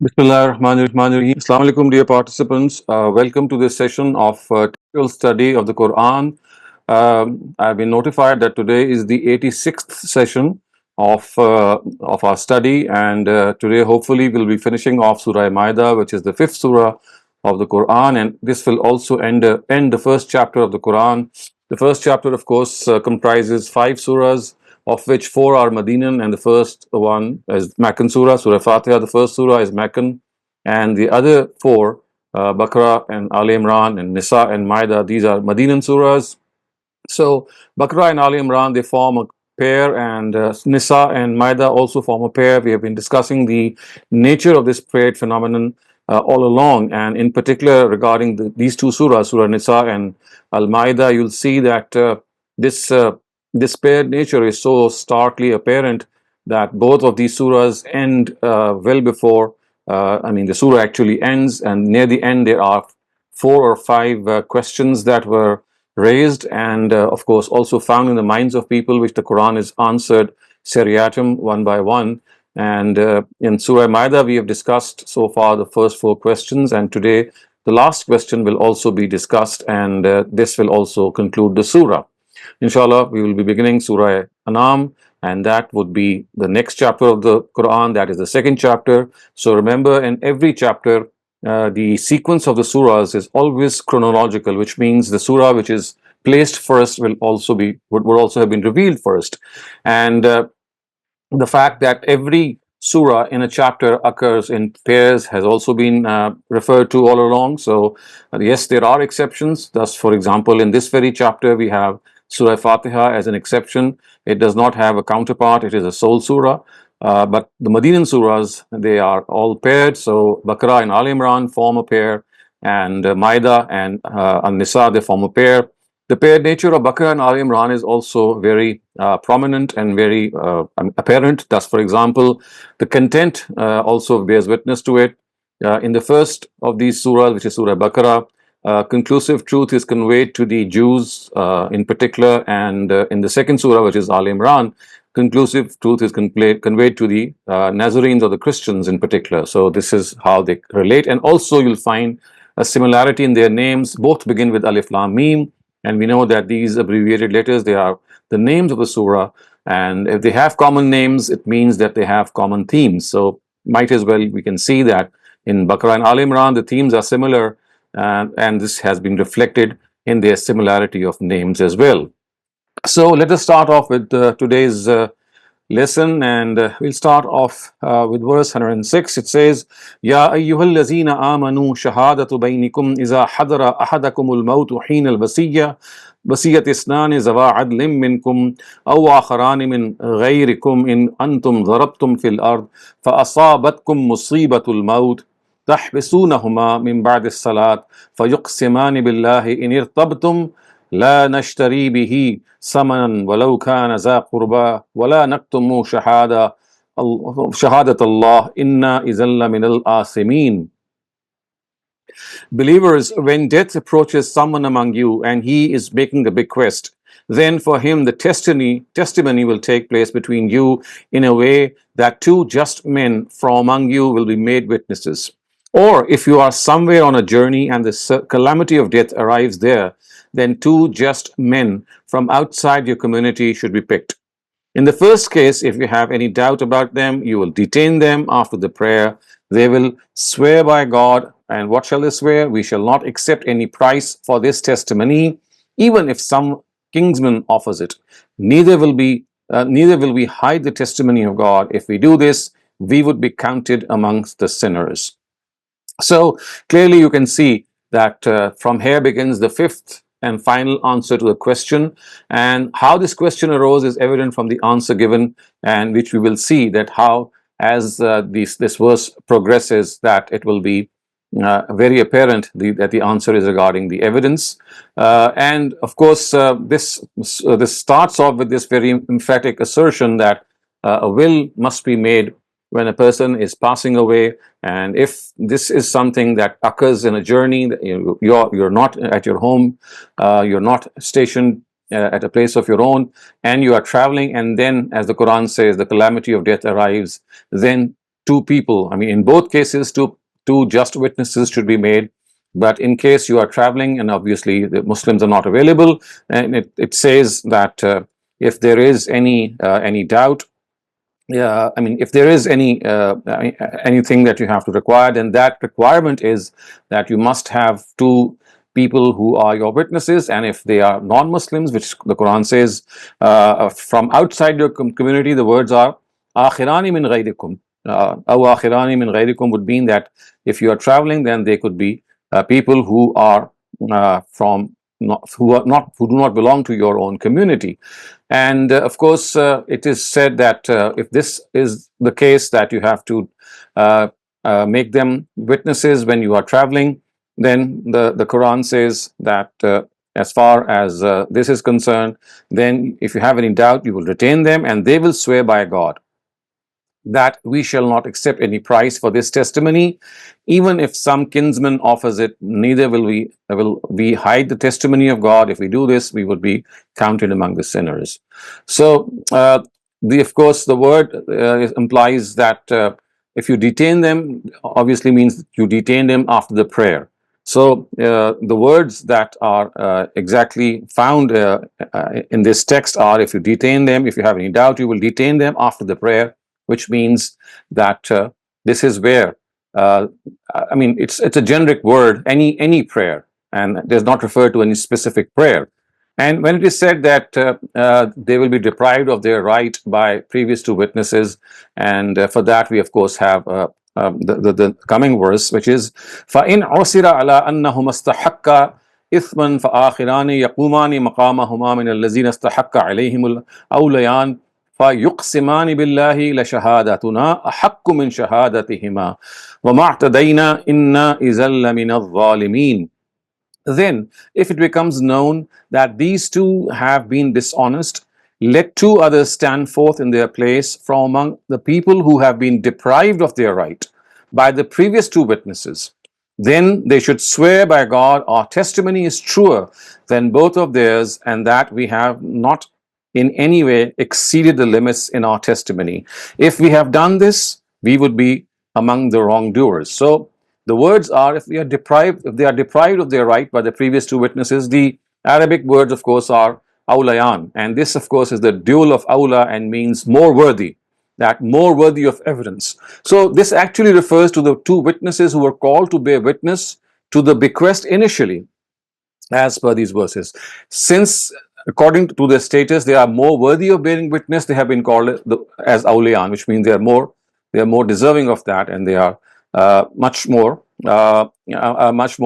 Bismillahirrahmanirrahim. Assalamu alaikum, dear participants. Welcome to this session of Textual Study of the Quran. I've been notified that today is the 86th session of our study, and today hopefully we'll be finishing off Surah Maida, which is the fifth surah of the Quran, and this will also end the first chapter of the Quran. The first chapter, of course, comprises five surahs, of which four are Medinan, and the first one is Meccan surah, Surah Fatiha. The first surah is Meccan, and the other four, Baqarah and Al Imran and Nisa and Maida, these are Medinan surahs. So Baqarah and Ali Imran, they form a pair, and Nisa and Maida also form a pair. We have been discussing the nature of this paired phenomenon all along, and in particular regarding these two surahs, Surah Nisa and Al Maida, you'll see that this this paired nature is so starkly apparent that both of these surahs end well before. The surah actually ends, and near the end there are four or five questions that were raised, and of course also found in the minds of people, which the Quran is answered seriatim, one by one. And in Surah Maida we have discussed so far the first four questions, and today the last question will also be discussed, and this will also conclude the surah. Inshallah, we will be beginning Surah Anam, and that would be the next chapter of the Quran, that is the second chapter. So remember, in every chapter the sequence of the surahs is always chronological, which means the surah which is placed first would also have been revealed first. And the fact that every surah in a chapter occurs in pairs has also been referred to all along. So yes, there are exceptions. Thus, for example, in this very chapter we have Surah Fatiha as an exception. It does not have a counterpart. It is a sole surah. But the Medinan surahs, they are all paired. So Baqarah and Al Imran form a pair, and Maida and An-Nisa, they form a pair. The paired nature of Baqarah and Al Imran is also very prominent and very apparent. Thus, for example, the content also bears witness to it. In the first of these surahs, which is Surah Baqarah, conclusive truth is conveyed to the Jews in particular, and in the second surah, which is Al Imran, conclusive truth is conveyed to the Nazarenes or the Christians in particular. So this is how they relate, and also you'll find a similarity in their names. Both begin with Alif Lam Mim, and we know that these abbreviated letters, they are the names of the surah, and if they have common names, it means that they have common themes. So might as well we can see that in Baqarah and Al Imran the themes are similar, and this has been reflected in their similarity of names as well. So let us start off with today's lesson, and we'll start off with verse 106. It says, Ya ayyuhallazina amanu shahadatu baynikum iza hadara ahadakumul mautu heen al-basiyya بسية اثنان ذوا عدل منكم أو آخران من غيركم إن أنتم ضربتم في الأرض فأصابتكم مصيبة الموت تحبسونهما من بعد الصلاة فيقسمان بالله إن ارتبتم لا نشتري به ثمنا ولو كان ذا قربى ولا نكتم شهادة الله إنا إذا لمن الآثمين. Believers, when death approaches someone among you and he is making the bequest, then for him the testimony will take place between you in a way that two just men from among you will be made witnesses. Or if you are somewhere on a journey and the calamity of death arrives there, then two just men from outside your community should be picked. In the first case, if you have any doubt about them, you will detain them after the prayer. They will swear by God, and what shall they swear? We shall not accept any price for this testimony, even if some kinsman offers it. Neither will we hide the testimony of God. If we do this, we would be counted amongst the sinners. So clearly you can see that from here begins the fifth and final answer to the question, and how this question arose is evident from the answer given, and which we will see that how as this verse progresses, that it will be very apparent that the answer is regarding the evidence. And of course this starts off with this very emphatic assertion that a will must be made when a person is passing away, and if this is something that occurs in a journey, you're not at your home, you're not stationed at a place of your own, and you are traveling, and then, as the Quran says, the calamity of death arrives, then two people. I mean, in both cases, two just witnesses should be made. But in case you are traveling and obviously the Muslims are not available, and it says that if there is any doubt, yeah, I mean, if there is anything that you have to require, then that requirement is that you must have two people who are your witnesses, and if they are non-Muslims, which the Quran says from outside your community, the words are akhirani min ghayrikum. Aw akhirani min ghayrikum would mean that if you are traveling, then they could be people who are from not, who do not belong to your own community. And of course, it is said that if this is the case, that you have to make them witnesses when you are traveling, then the Quran says that as far as this is concerned, then if you have any doubt, you will retain them, and they will swear by God that we shall not accept any price for this testimony, even if some kinsman offers it. Neither will we hide the testimony of God. If we do this, we would be counted among the sinners. So, of course, the word implies that if you detain them, obviously means you detain them after the prayer. So, the words that are exactly found in this text are: if you detain them, if you have any doubt, you will detain them after the prayer, which means that this is where I mean, it's a generic word, any prayer, and does not refer to any specific prayer. And when it is said that they will be deprived of their right by previous two witnesses, and for that we of course have the coming verse, which is فَإِنْ عُسِرَ عَلَىٰ أَنَّهُمَا اسْتَحَقَّا إِثْمًا فَآخِرَانِ يَقُومَانِ مَقَامَهُمَا مِنَ الَّذِينَ اسْتَحَقَّ عَلَيْهِمُ الْأَوْلَيَانِ فَيُقْسِمَانِ بِاللَّهِ لَشَهَادَتُنَا أَحَقُّ مِنْ شَهَادَتِهِمَا وَمَا اعْتَدَيْنَا إِنَّا إِذًا لَمِنَ الظَّالِمِينَ. Then, if it becomes known that these two have been dishonest, let two others stand forth in their place from among the people who have been deprived of their right by the previous two witnesses. Then they should swear by God, our testimony is truer than both of theirs, and that we have not in any way exceeded the limits in our testimony. If we have done this, we would be among the wrongdoers. So the words are: if they are deprived of their right by the previous two witnesses. The Arabic words, of course, are awlayan, and this, of course, is the dual of awla and means more worthy, that more worthy of evidence. So this actually refers to the two witnesses who were called to bear witness to the bequest initially, as per these verses. Since, according to their status, they are more worthy of bearing witness, they have been called as awliyan, which means they are more deserving of that, and they are much more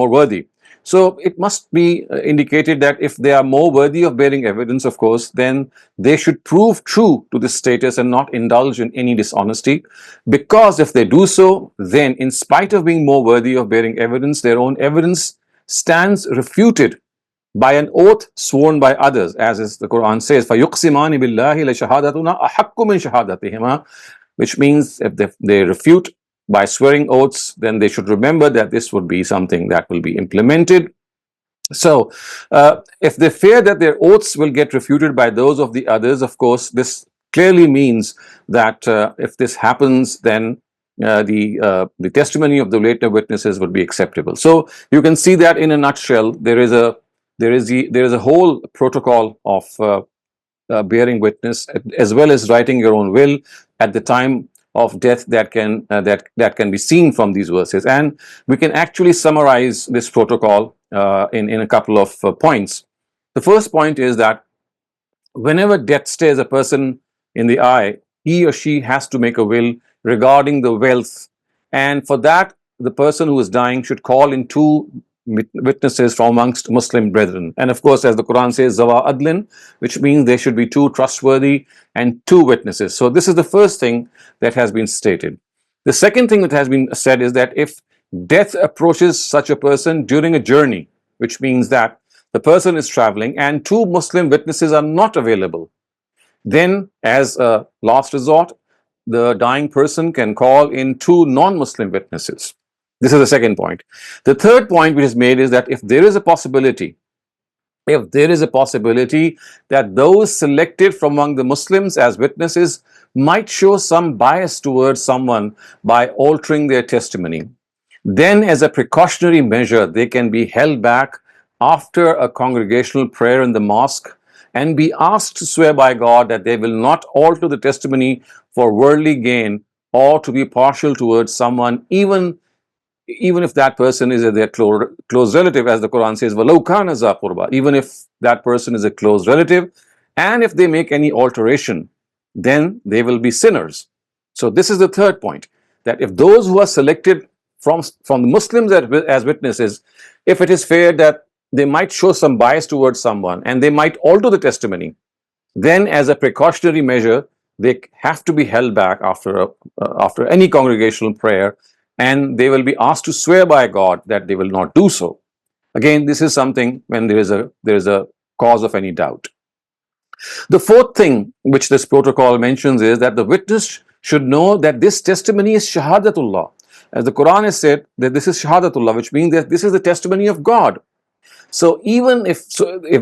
worthy. So it must be indicated that if they are more worthy of bearing evidence, of course, then they should prove true to this status and not indulge in any dishonesty. Because if they do so, then in spite of being more worthy of bearing evidence, their own evidence stands refuted by an oath sworn by others, as is the Quran says, فَيُقْسِمَانِ بِاللَّهِ لَشَهَادَتُنَا أَحَقُّ مِنْ شَهَادَتِهِمَا, which means if they refute by swearing oaths, then they should remember that this would be something that will be implemented. So, if they fear that their oaths will get refuted by those of the others, of course, this clearly means that if this happens, then the testimony of the later witnesses would be acceptable. So you can see that in a nutshell, there is a whole protocol of bearing witness, as well as writing your own will at the time of death, that can be seen from these verses. And we can actually summarize this protocol in a couple of points. The first point is that whenever death stares a person in the eye, he or she has to make a will regarding the wealth, and for that the person who is dying should call in two witnesses from amongst Muslim brethren. And of course, as the Quran says, Zawa Adlin, which means there should be two trustworthy and two witnesses. So this is the first thing that has been stated. The second thing that has been said is that if death approaches such a person during a journey, which means that the person is traveling and two Muslim witnesses are not available, then as a last resort, the dying person can call in two non-Muslim witnesses. This is the second point. The third point which is made is that if there is a possibility that those selected from among the Muslims as witnesses might show some bias towards someone by altering their testimony, then as a precautionary measure, they can be held back after a congregational prayer in the mosque and be asked to swear by God that they will not alter the testimony for worldly gain or to be partial towards someone, even if that person is their close relative, as the Quran says, وَلَوْ كَانَ ذَا قُرْبَى, even if that person is a close relative, and if they make any alteration, then they will be sinners. So this is the third point, that if those who are selected from the Muslims as witnesses, if it is fair that they might show some bias towards someone and they might alter the testimony, then as a precautionary measure, they have to be held back after any congregational prayer, and they will be asked to swear by God that they will not do so. Again, this is something when there is a cause of any doubt. The fourth thing which this protocol mentions is that the witness should know that this testimony is shahadatullah. As the Quran has said, that this is shahadatullah, which means that this is the testimony of God. So even if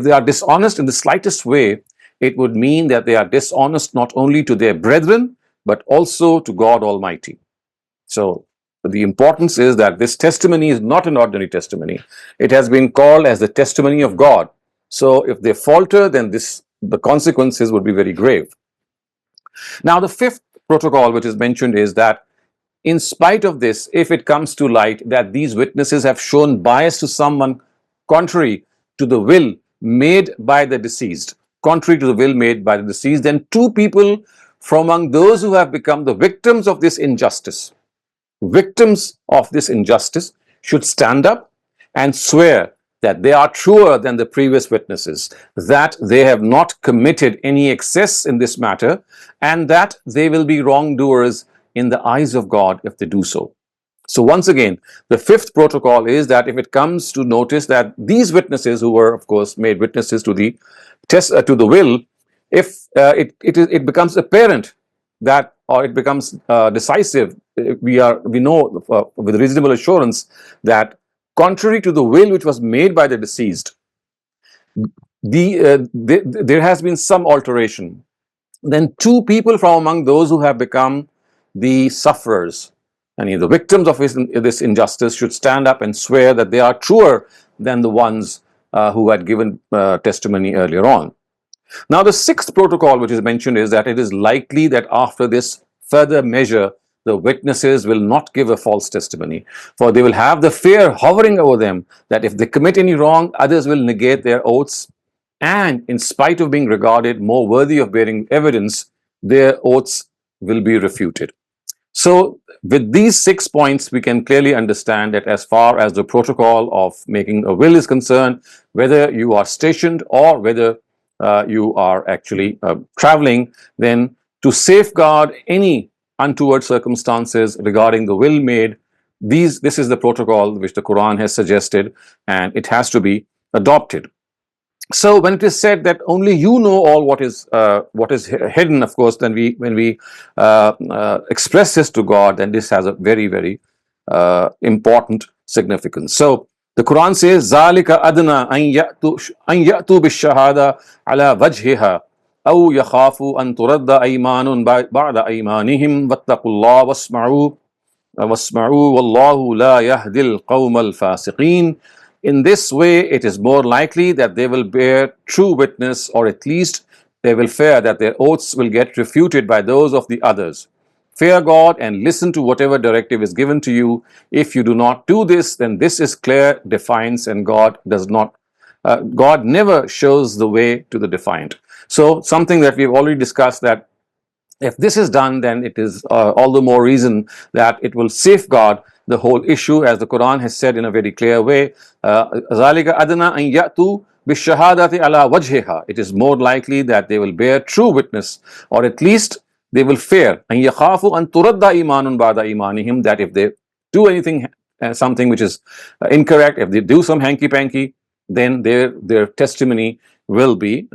they are dishonest in the slightest way, it would mean that they are dishonest not only to their brethren, but also to God Almighty. So the importance is that this testimony is not an ordinary testimony. It has been called as the testimony of God. So if they falter, then the consequences would be very grave. Now, the fifth protocol which is mentioned is that in spite of this, if it comes to light that these witnesses have shown bias to someone contrary to the will made by the deceased, then two people from among those who have become the victims of this injustice should stand up and swear that they are truer than the previous witnesses, that they have not committed any excess in this matter, and that they will be wrongdoers in the eyes of God if they do so. So once again, the fifth protocol is that if it comes to notice that these witnesses, who were of course made witnesses to the will, if it becomes apparent that, or it becomes decisive, we know with reasonable assurance that contrary to the will which was made by the deceased, there has been some alteration, then two people from among those who have become the sufferers, and the victims of this injustice, should stand up and swear that they are truer than the ones who had given testimony earlier on. Now, the sixth protocol which is mentioned is that it is likely that after this further measure, the witnesses will not give a false testimony, for they will have the fear hovering over them that if they commit any wrong, others will negate their oaths, and in spite of being regarded more worthy of bearing evidence, their oaths will be refuted. So with these 6 points, we can clearly understand that as far as the protocol of making a will is concerned, whether you are stationed or whether you are actually traveling, then to safeguard any untoward circumstances regarding the will made, this is the protocol which the Quran has suggested, and it has to be adopted. So when it is said that only you know all what is hidden, of course, then when we express this to God, then this has a very, very important significance. So the Quran says, "Zalika adna an ya'tu bishahada ala wajhiha, aw yakhafu an turadda aymanun ba'da aymanihim, wattaqullah wasma'u wallahu la yahdil qawmal fasiqeen." In this way, it is more likely that they will bear true witness, or at least they will fear that their oaths will get refuted by those of the others. Fear God and listen to whatever directive is given to you. If you do not do this, then this is clear defiance, and God never shows the way to the defiant. So something that we've already discussed, that if this is done, then it is all the more reason that it will safeguard the whole issue, as the Quran has said in a very clear way, ذَلِكَ أَدْنَى أَنْ يَأْتُوا بِالشَّهَادَةِ عَلَى وَجْهِهَا. It is more likely that they will bear true witness, or at least they will fear أَنْ يَخَافُوا أَنْ تُرَدَّ إِيمَانٌ بَعْدَ إِيمَانِهِمْ, that if they do anything, something which is incorrect, if they do some hanky-panky, then their testimony will be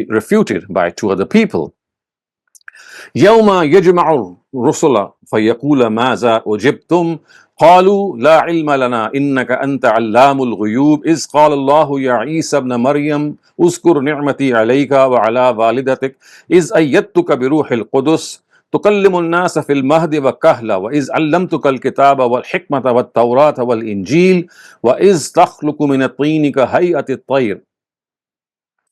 refuted by two other people. يوم يجمع الرسل فيقول ماذا أجبتم قالوا لا علم لنا إنك أنت علام الغيوب إذ قال الله يا عيسى ابن مريم اذكر نعمتي عليك وعلى والدتك إذ أيدتك بروح القدس تكلم الناس في المهد وكهلا وإذ علمتك الكتاب والحكمة والتوراة والإنجيل وإذ تخلق من الطين كهيئة الطير.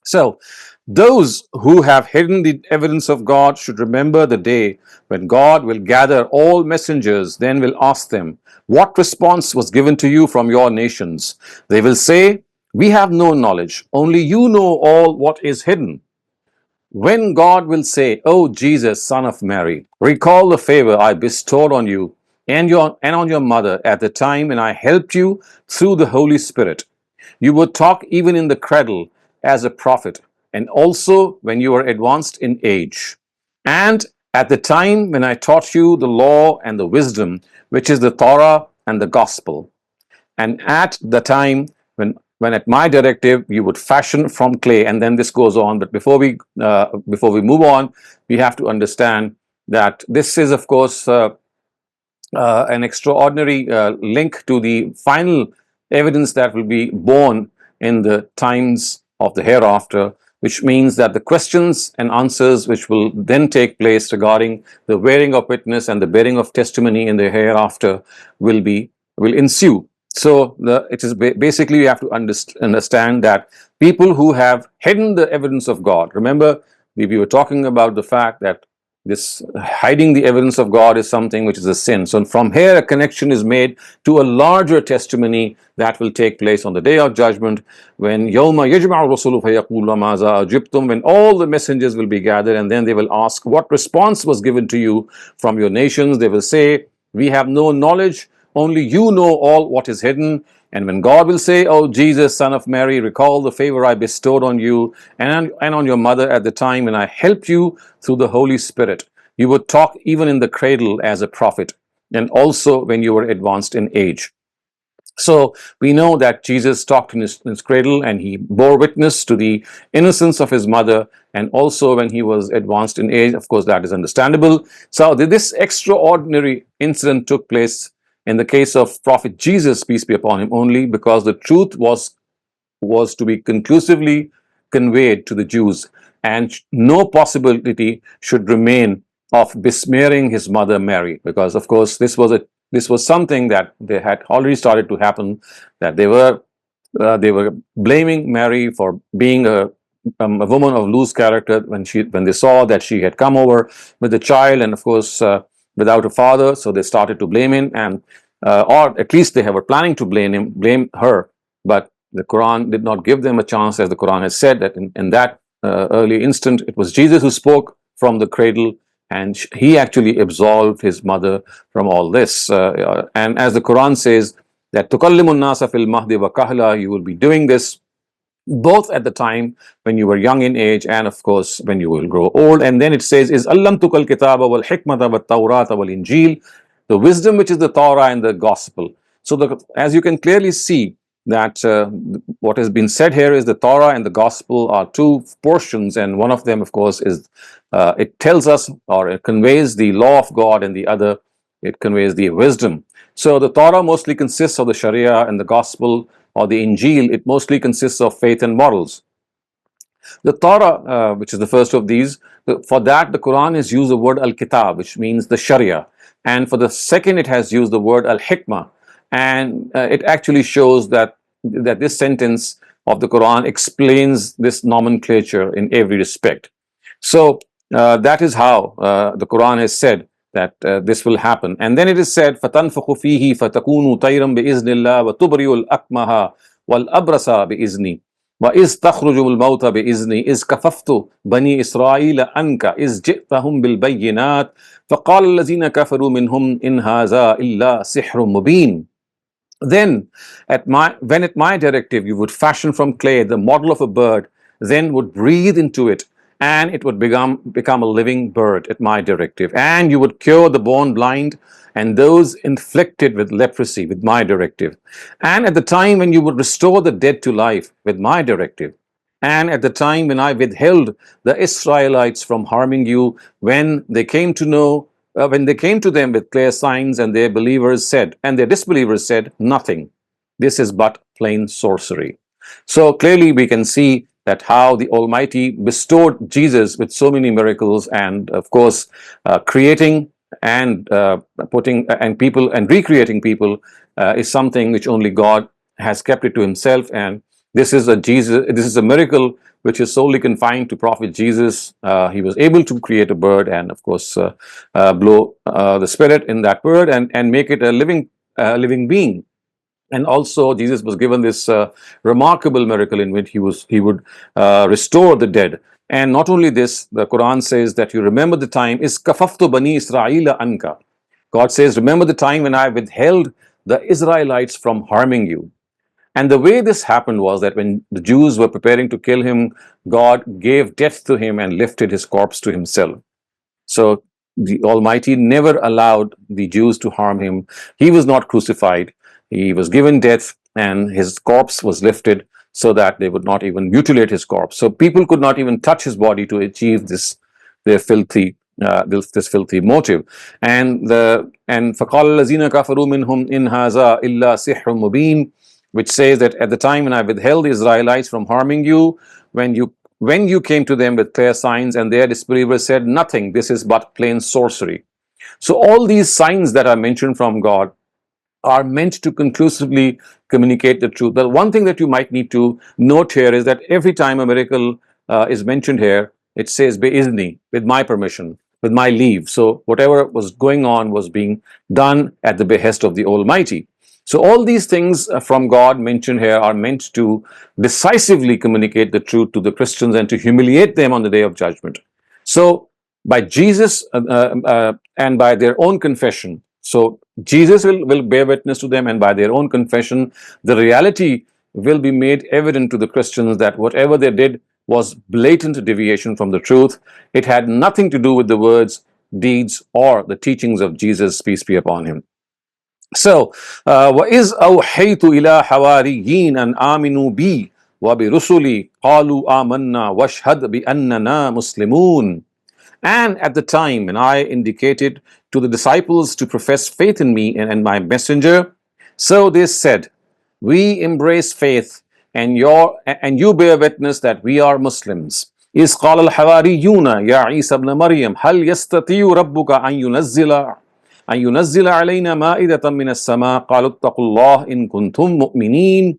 So, those who have hidden the evidence of God should remember the day when God will gather all messengers, then will ask them, what response was given to you from your nations? They will say, we have no knowledge, only you know all what is hidden. When God will say, O Jesus, son of Mary, recall the favor I bestowed on you and on your mother at the time when I helped you through the Holy Spirit. You would talk even in the cradle as a prophet, and also when you were advanced in age. And at the time when I taught you the law and the wisdom, which is the Torah and the gospel. And at the time when at my directive you would fashion from clay, and then this goes on. But before we move on, we have to understand that this is, of course, an extraordinary link to the final evidence that will be born in the times of the hereafter, which means that the questions and answers which will then take place regarding the bearing of witness and the bearing of testimony in the hereafter will ensue. So it is basically, you have to understand that people who have hidden the evidence of God. Remember, we were talking about the fact that this hiding the evidence of God is something which is a sin. So from here a connection is made to a larger testimony that will take place on the day of judgment, when يَوْمَ يَجْمَعُ الرُّسُلُ فَيَقُولُ مَاذَا أَجِبْتُمْ, when all the messengers will be gathered, and then they will ask, what response was given to you from your nations? They will say, we have no knowledge, only you know all what is hidden. And when God will say, O Jesus, son of Mary, recall the favor I bestowed on you and on your mother at the time when I helped you through the Holy Spirit. You would talk even in the cradle as a prophet, and also when you were advanced in age. So we know that Jesus talked in his cradle, and he bore witness to the innocence of his mother, and also when he was advanced in age. Of course, that is understandable. So this extraordinary incident took place in the case of Prophet Jesus, peace be upon him, only because the truth was to be conclusively conveyed to the Jews, and no possibility should remain of besmearing his mother Mary, because of course this was something that they had already started to happen, that they were blaming Mary for being a woman of loose character when they saw that she had come over with a child, and of course without a father. So they started to blame him, and or at least they were planning to blame her. But the Quran did not give them a chance, as the Quran has said that in that early instant it was Jesus who spoke from the cradle, and he actually absolved his mother from all this. And as the Quran says, that tukallimun nasa fil mahdi wa kahla, you will be doing this both at the time when you were young in age, and of course when you will grow old. And then it says, is allamtukal kitaba wal hikmata wat tawrata wal injil, the wisdom which is the Torah and the gospel. So as you can clearly see, that what has been said here is the Torah and the gospel are two portions, and one of them, of course, is it tells us, or it conveys the law of God, and the other, it conveys the wisdom. So the Torah mostly consists of the Sharia, and the gospel or the Injil, it mostly consists of faith and morals. The Torah, which is the first of these, for that the Quran has used the word al-Kitab, which means the Sharia, and for the second it has used the word al-Hikmah, and it actually shows that this sentence of the Quran explains this nomenclature in every respect. So that is how the Quran has said that this will happen. And then it is said, فَتَنْفَخُ فِيهِ فَتَكُونُ طَيْرًا بِإِذْنِ اللَّهِ وَتُبْرِئُ الْأَكْمَهَ وَالْأَبْرَصَ بِإِذْنِ وَإِذْ تَخْرُجُ الْمَوْتَ بِإِذْنِ إِذْ كَفَفْتُ بَنِي إِسْرَائِيلَ أَنْكَ إِذْ جِئْتَهُمْ بِالْبَيِّنَاتِ فَقَالَ الَّذِينَ كَفَرُوا مِنْهُمْ إِنْ هَذَا إِلَّا سِحْرٌ مُبِينٌ. Then when at my directive you would fashion from clay the model of a bird, then would breathe into it, and it would become a living bird at my directive, and you would cure the born blind and those inflicted with leprosy with my directive, and at the time when you would restore the dead to life with my directive, And at the time when I withheld the Israelites from harming you, when they came to know, when they came to them with clear signs, and their believers said, and their disbelievers said, nothing. This is but plain sorcery. So clearly we can see that how the Almighty bestowed Jesus with so many miracles, and of course, creating and putting and people and recreating people is something which only God has kept it to Himself. And this is a Jesus. This is a miracle which is solely confined to Prophet Jesus. He was able to create a bird and, of course, blow the spirit in that bird and make it a living being. And also, Jesus was given this remarkable miracle in which he would restore the dead. And not only this, the Quran says that you remember the time is kafaftu bani Israila anka. God says, remember the time when I withheld the Israelites from harming you. And the way this happened was that when the Jews were preparing to kill him, God gave death to him and lifted his corpse to himself. So the Almighty never allowed the Jews to harm him. He was not crucified. He was given death, and his corpse was lifted so that they would not even mutilate his corpse. So people could not even touch his body to achieve their filthy this filthy motive. And فَقَالَ الَّذِينَ كَفَرُوا مِنْهُمْ إِنْ هَذَا إِلَّا سِحْرٌ مُبِينٌ, which says that at the time when I withheld the Israelites from harming you, when you came to them with clear signs, and their disbelievers said, nothing, this is but plain sorcery. So all these signs that are mentioned from God are meant to conclusively communicate the truth. The one thing that you might need to note here is that every time a miracle is mentioned here, it says bi'izni, with my permission, with my leave. So whatever was going on was being done at the behest of the Almighty. So all these things from God mentioned here are meant to decisively communicate the truth to the Christians and to humiliate them on the day of judgment. So by Jesus and by their own confession, so Jesus will bear witness to them, and by their own confession, the reality will be made evident to the Christians that whatever they did was blatant deviation from the truth. It had nothing to do with the words, deeds, or the teachings of Jesus, peace be upon him. So, وَإِذْ أَوْحَيْتُ إِلَىٰ حَوَارِيِّينَ أَنْ آمِنُوا بِي وَبِرُسُلِي قَالُوا آمَنَّا وَاشْهَدْ بِأَنَّنَا مُسْلِمُونَ. And at the time when I indicated to the disciples to profess faith in me and my messenger, so they said, we embrace faith, and you bear witness that we are Muslims. إِذْ قَالَ الْحَوَارِيُّونَ يَا عِيسَى ابْنَ مَرْيَمَ هَلْ يَسْتَطِيعُ رَبُّكَ أن ينزل علينا مائدة من السماء قالوا اتقوا الله إن كنتم مؤمنين.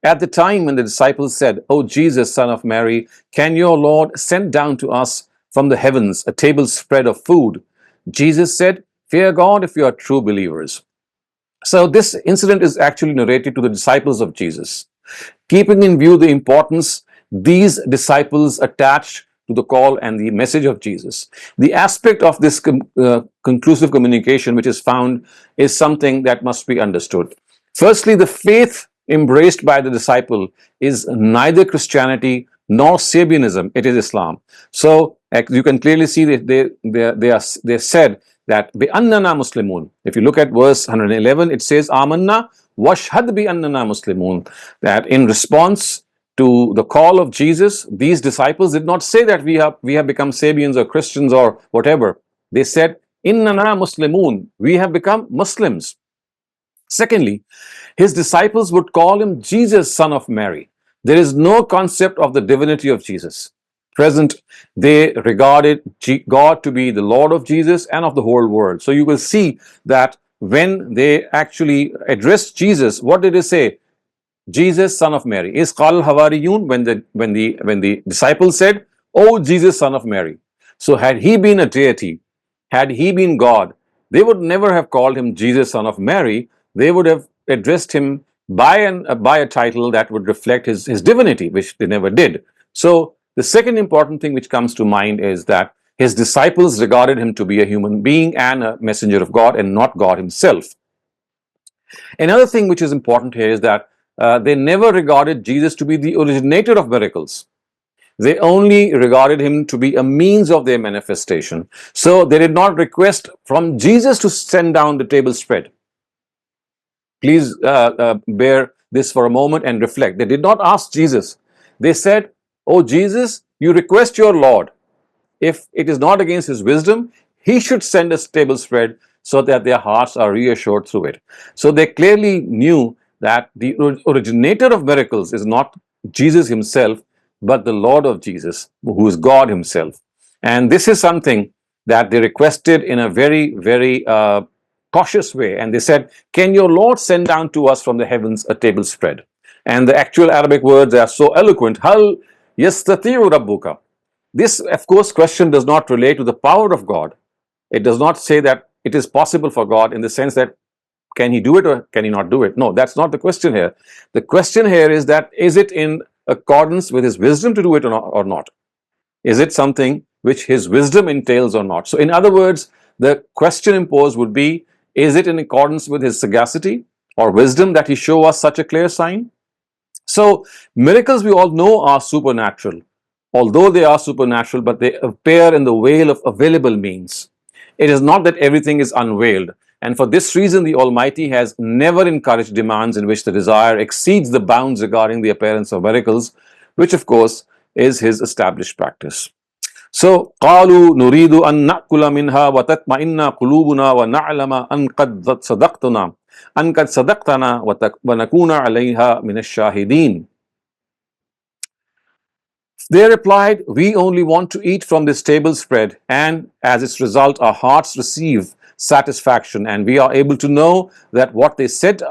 At the time when the disciples said, O Jesus, son of Mary, can your Lord send down to us from the heavens a table spread of food? Jesus said, fear God if you are true believers. So this incident is actually narrated to the disciples of Jesus, keeping in view the importance these disciples attached to the call and the message of Jesus. The aspect of this conclusive communication which is found is something that must be understood. Firstly, the faith embraced by the disciple is neither Christianity nor Sabianism, it is Islam. So you can clearly see that they said that bi annana muslimun. If you look at verse 111, it says amanna washhad bi annana muslimun, that in response to the call of Jesus, these disciples did not say that we have become Sabians or Christians or whatever. They said innana muslimun, we have become Muslims. Secondly, his disciples would call him Jesus, son of Mary. There is no concept of the divinity of Jesus present. They regarded God to be the Lord of Jesus and of the whole world. So you will see that when they actually addressed Jesus, what did they say? Jesus, son of Mary. Is qal hawariyun, when the disciples said, "Oh Jesus, son of Mary." So had he been a deity, had he been God, they would never have called him Jesus, son of Mary. They would have addressed him by a title that would reflect his divinity, which they never did. So the second important thing which comes to mind is that his disciples regarded him to be a human being and a messenger of God and not God himself. Another thing which is important here is that they never regarded Jesus to be the originator of miracles. They only regarded him to be a means of their manifestation. So they did not request from Jesus to send down the table spread. Please bear this for a moment and reflect. They did not ask Jesus. They said, "Oh Jesus, you request your Lord, if it is not against his wisdom, he should send a table spread so that their hearts are reassured through it." So they clearly knew that the originator of miracles is not Jesus himself, but the Lord of Jesus, who is God himself. And this is something that they requested in a very, very cautious way. And they said, "Can your Lord send down to us from the heavens a table spread?" And the actual Arabic words are so eloquent. Hal yastati'u rabbuka. This, of course, question does not relate to the power of God. It does not say that it is possible for God in the sense that can he do it or can he not do it? No, that's not the question here. The question here is that is it in accordance with his wisdom to do it or not? Is it something which his wisdom entails or not? So, in other words, the question imposed would be, is it in accordance with his sagacity or wisdom that he show us such a clear sign? So, miracles we all know are supernatural. Although they are supernatural, but they appear in the veil of available means. It is not that everything is unveiled. And for this reason, the Almighty has never encouraged demands in which the desire exceeds the bounds regarding the appearance of miracles, which of course is his established practice. So, قالوا نريد أن نأكل منها وتطمئن قلوبنا ونعلم أن قد صدقتنا ونكون عليها من الشاهدين. They replied, "We only want to eat from this table spread, and as its result, our hearts receive satisfaction, and we are able to know that what they said to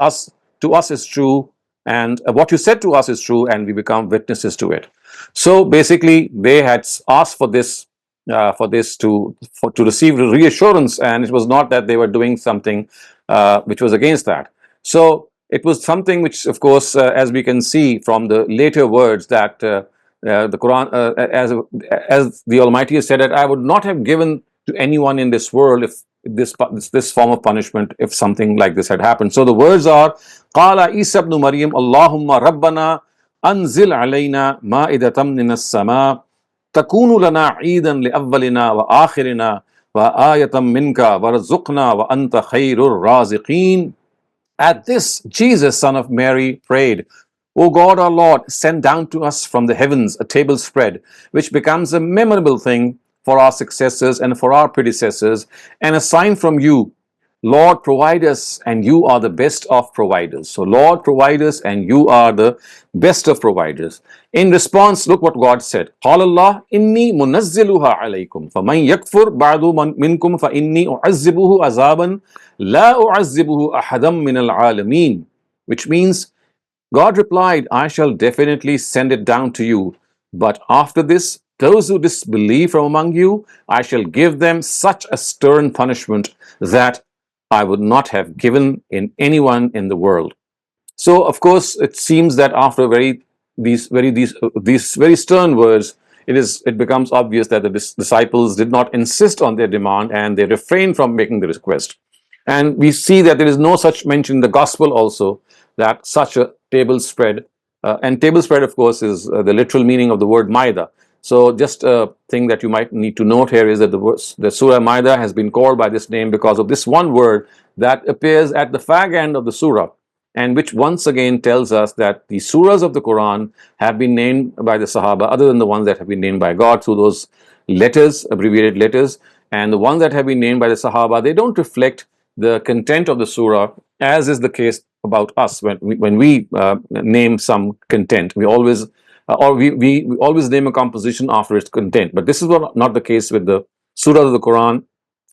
us is true, and what you said to us is true, and we become witnesses to it." So basically, they had asked for this, to receive reassurance, and it was not that they were doing something which was against that. So it was something which, of course, as we can see from the later words that. The Quran, as the Almighty has said, that I would not have given to anyone in this world if this form of punishment, if something like this had happened. So the words are, "Qala Isa ibn Maryam, Allahumma Rabbana anzil alayna ma'idatan minas sama takunu lana eidan li awwalina wa akhirina wa ayatan minka warzuqna wa anta khairur raziqin." At this, Jesus, son of Mary, prayed, "O God, our Lord, send down to us from the heavens a table spread, which becomes a memorable thing for our successors and for our predecessors, and a sign from you. Lord, provide us, and you are the best of providers." So, Lord, provide us, and you are the best of providers. In response, look what God said. قال الله إني منزلها عليكم فمن يكفر بعد منكم فإني أعذبه عذابا لا أعذبه أحدا من العالمين. Which means, God replied, "I shall definitely send it down to you. But after this, those who disbelieve from among you, I shall give them such a stern punishment that I would not have given in anyone in the world." So, of course, it seems that after these very stern words, it becomes obvious that the disciples did not insist on their demand and they refrained from making the request. And we see that there is no such mention in the gospel also that such a table spread, and table spread, of course, is the literal meaning of the word Maida. So just a thing that you might need to note here is that the Surah Maida has been called by this name because of this one word that appears at the fag end of the Surah, and which once again tells us that the surahs of the Quran have been named by the Sahaba, other than the ones that have been named by God through those letters, abbreviated letters, and the ones that have been named by the Sahaba, they don't reflect the content of the surah, as is the case about us. When we name some content, we always we always name a composition after its content. But this is not the case with the surah of the Quran.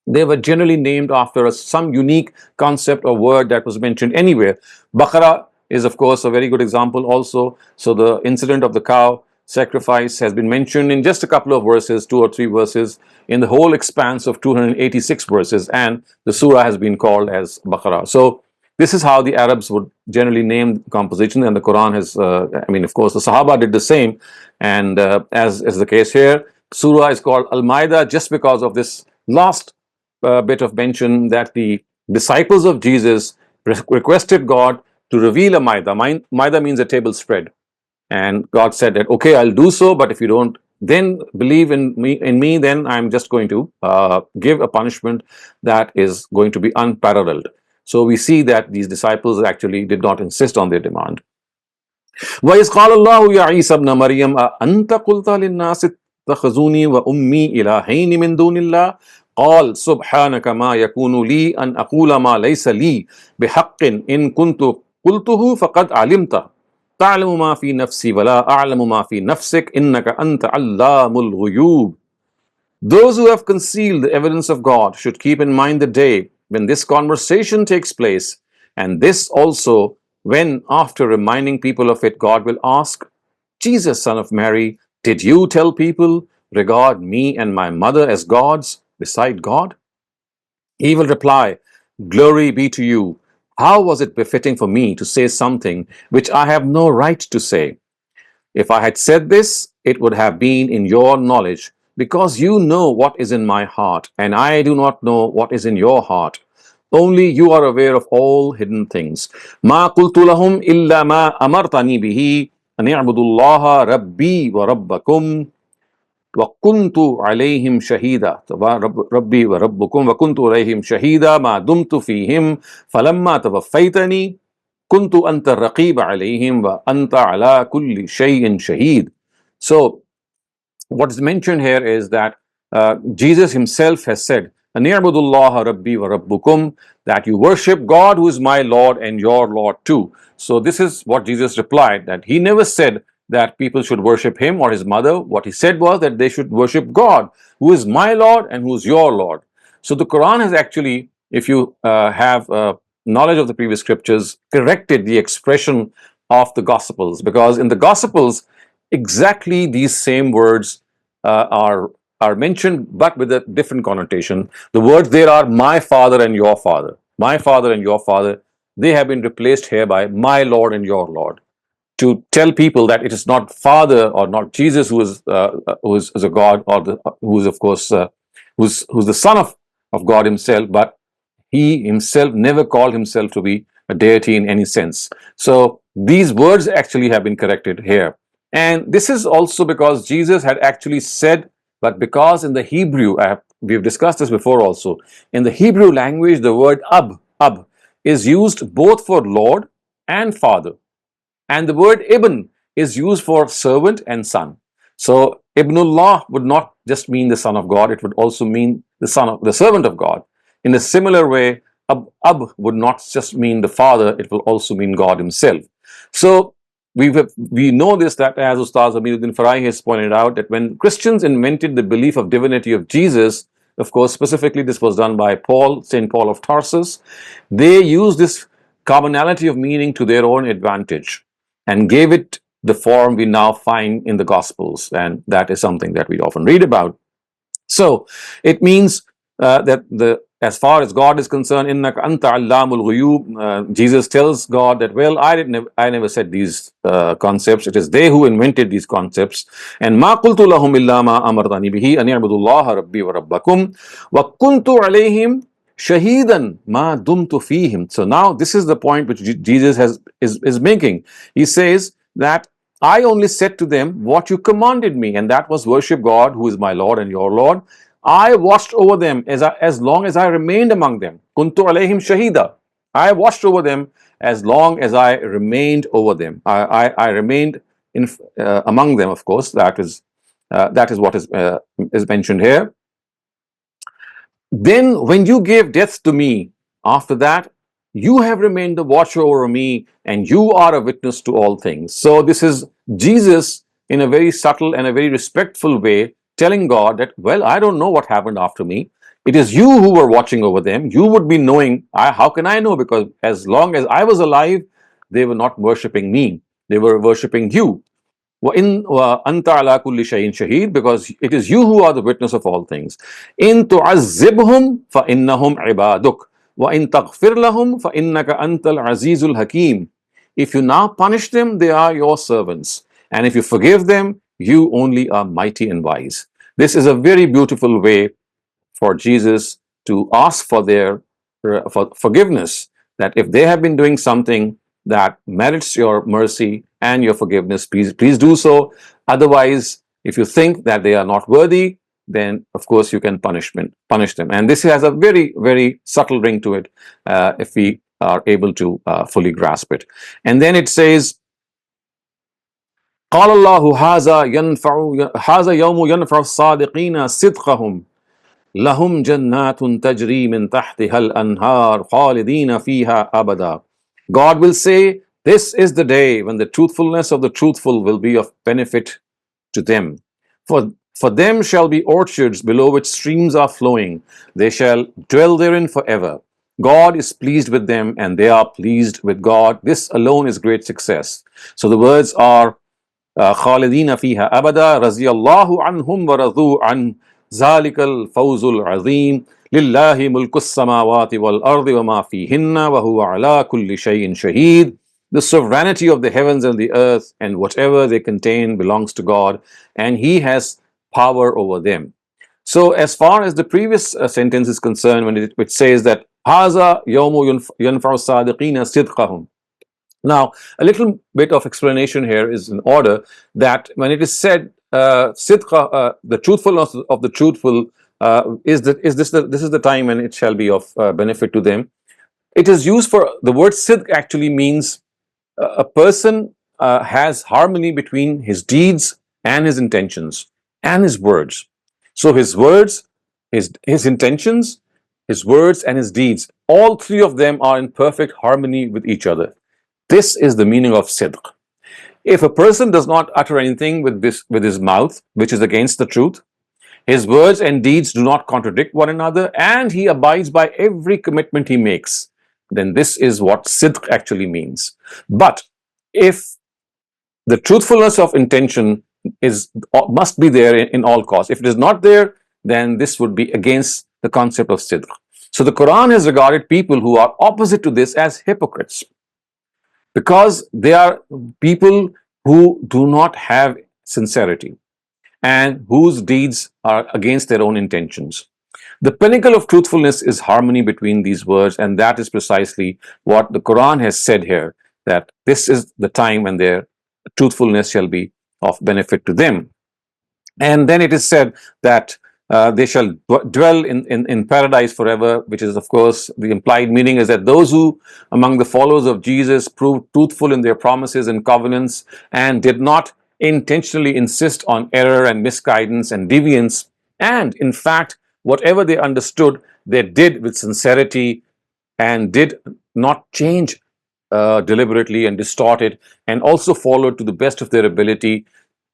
They were generally named after some unique concept or word that was mentioned anywhere. Baqarah is, of course, a very good example also. So the incident of the cow sacrifice has been mentioned in just a couple of verses, 2 or 3 verses, in the whole expanse of 286 verses, and the surah has been called as Baqarah. So this is how the Arabs would generally name composition, and the Quran has, of course, the Sahaba did the same, and as is the case here, surah is called Al-Ma'idah just because of this last bit of mention that the disciples of Jesus requested God to reveal a Ma'idah. Ma'idah means a table spread. And God said that, okay, I'll do so, but if you don't then believe in me, then I'm just going to give a punishment that is going to be unparalleled. So we see that these disciples actually did not insist on their demand. وَإِذْ قَالَ اللَّهُ يَا عِيسَى ابْنَ مَرْيَمَ أَأَنْتَ قُلْتَ لِلنَّاسِ اتَّخِذُونِي وَأُمِّي إِلَٰهَيْنِ مِن دُونِ اللَّهِ قال سبحانك ما يكون لي أن أقول ما ليس لي بحق إن كنت قلته فقد علمته تعلم ما في نفسي ولا أعلم ما في نفسك إنك أنت علام الغيوب. Those who have concealed the evidence of God should keep in mind the day when this conversation takes place, and this also when, after reminding people of it, God will ask, Jesus, son of Mary, did you tell people, regard me and my mother as gods beside God? He will reply, Glory be to you. How was it befitting for me to say something which I have no right to say? If I had said this, it would have been in your knowledge, because you know what is in my heart, and I do not know what is in your heart. Only you are aware of all hidden things. ما قلت لهم إلا ما أمرتني به أن اعبدوا الله ربي وربكم وكنت عليهم شهيدا ربي وربكم وكنت عليهم شهيدا ما دمت فيهم فلما توفيتني كنت أنت الرقيب عليهم وأنت على كل شيء شهيد. So what is mentioned here is that Jesus himself has said, Aniyabudullah Rabbi wa Rabbukum, that you worship God who is my Lord and your Lord too. So this is what Jesus replied, that he never said that people should worship him or his mother. What he said was that they should worship God who is my Lord and who is your Lord. So the Quran has actually, if you have knowledge of the previous scriptures, corrected the expression of the Gospels, because in the Gospels exactly these same words are mentioned, but with a different connotation. The words there are my father and your father. My father and your father, they have been replaced here by my Lord and your Lord, to tell people that it is not Father or not Jesus who is a God, or who is of course who's the Son of God Himself, but He Himself never called Himself to be a deity in any sense. So these words actually have been corrected here, and this is also because Jesus had actually said, but because in the Hebrew, we've discussed this before also, in the Hebrew language, the word ab is used both for Lord and Father. And the word Ibn is used for servant and son. So Ibnullah would not just mean the son of God, it would also mean the servant of God. In a similar way, Ab would not just mean the father, it will also mean God himself. So we know this, that as Ustaz Amin Farai has pointed out, that when Christians invented the belief of divinity of Jesus, of course, specifically this was done by St. Paul of Tarsus, they used this commonality of meaning to their own advantage and gave it the form we now find in the Gospels. And that is something that we often read about. So it means that as far as God is concerned, innaka anta allamul ghuyub, Jesus tells God that, well, I never said these concepts. It is they who invented these concepts. And ma qultu lahum illa ma amartani bihi an i'budullaha rabbi wa rabbakum wa kuntu alayhim shahidan ma dumtu fihim. So now this is the point which Jesus is making. He says that I only said to them what you commanded me, and that was worship God who is my Lord and your Lord. I watched over them as long as I remained among them. Kuntu alayhim shahida. I watched over them as long as I remained over them. I remained among them, of course. That is what is mentioned here. Then when you gave death to me, after that, you have remained the watcher over me, and you are a witness to all things. So this is Jesus in a very subtle and a very respectful way telling God that, well, I don't know what happened after me. It is you who were watching over them. You would be knowing. How can I know? Because as long as I was alive, they were not worshipping me. They were worshipping you. وَإِن وَأَنْتَ عَلَى كُلِّ شَيْءٍ شَهِيدٌ, because it is you who are the witness of all things. إِن تُعَذِّبْهُمْ فَإِنَّهُمْ عِبَادُكَ وَإِن تَغْفِرْ لَهُمْ فَإِنَّكَ أَنْتَ الْعَزِيزُ الْحَكِيمُ. If you now punish them, they are your servants. And if you forgive them, you only are mighty and wise. This is a very beautiful way for Jesus to ask for their for forgiveness, that if they have been doing something that merits your mercy and your forgiveness, please do so. Otherwise, if you think that they are not worthy, then of course you can punish them. And this has a very, very subtle ring to it, if we are able to fully grasp it. And then it says, قال الله هذا يوم ينفع الصادقين صدقهم لهم جنات تجري من تحتها الأنهار خالدين فيها أبدا. God will say, this is the day when the truthfulness of the truthful will be of benefit to them. For them shall be orchards below which streams are flowing. They shall dwell therein forever. God is pleased with them and they are pleased with God. This alone is great success. So the words are خالدين فيها أبدا رضي الله عنهم ورضوا عن ذلك الفوز العظيم لله ملك السماوات والأرض وما فيهن وهو على كل شيء شهيد. The sovereignty of the heavens and the earth and whatever they contain belongs to God, and He has power over them. So, as far as the previous sentence is concerned, when it says that هذا يوم ينفع الصادقين صدقهم. Now, a little bit of explanation here is in order that when it is said sidqa, the truthfulness of the truthful, this is the time when it shall be of benefit to them. It is used for the word sidq actually means a person has harmony between his deeds and his intentions and his words. So his words, his intentions, his words, and his deeds, all three of them are in perfect harmony with each other. This is the meaning of sidq. If a person does not utter anything with his mouth, which is against the truth, his words and deeds do not contradict one another, and he abides by every commitment he makes, then this is what sidq actually means. But if the truthfulness of intention must be there in all costs, if it is not there, then this would be against the concept of sidq. So the Quran has regarded people who are opposite to this as hypocrites, because they are people who do not have sincerity and whose deeds are against their own intentions. The pinnacle of truthfulness is harmony between these words, and that is precisely what the Quran has said here, that this is the time when their truthfulness shall be of benefit to them. And then it is said that they shall dwell in paradise forever, which is, of course, the implied meaning is that those who, among the followers of Jesus, proved truthful in their promises and covenants and did not intentionally insist on error and misguidance and deviance, and in fact, whatever they understood, they did with sincerity and did not change deliberately and distort it, and also followed to the best of their ability.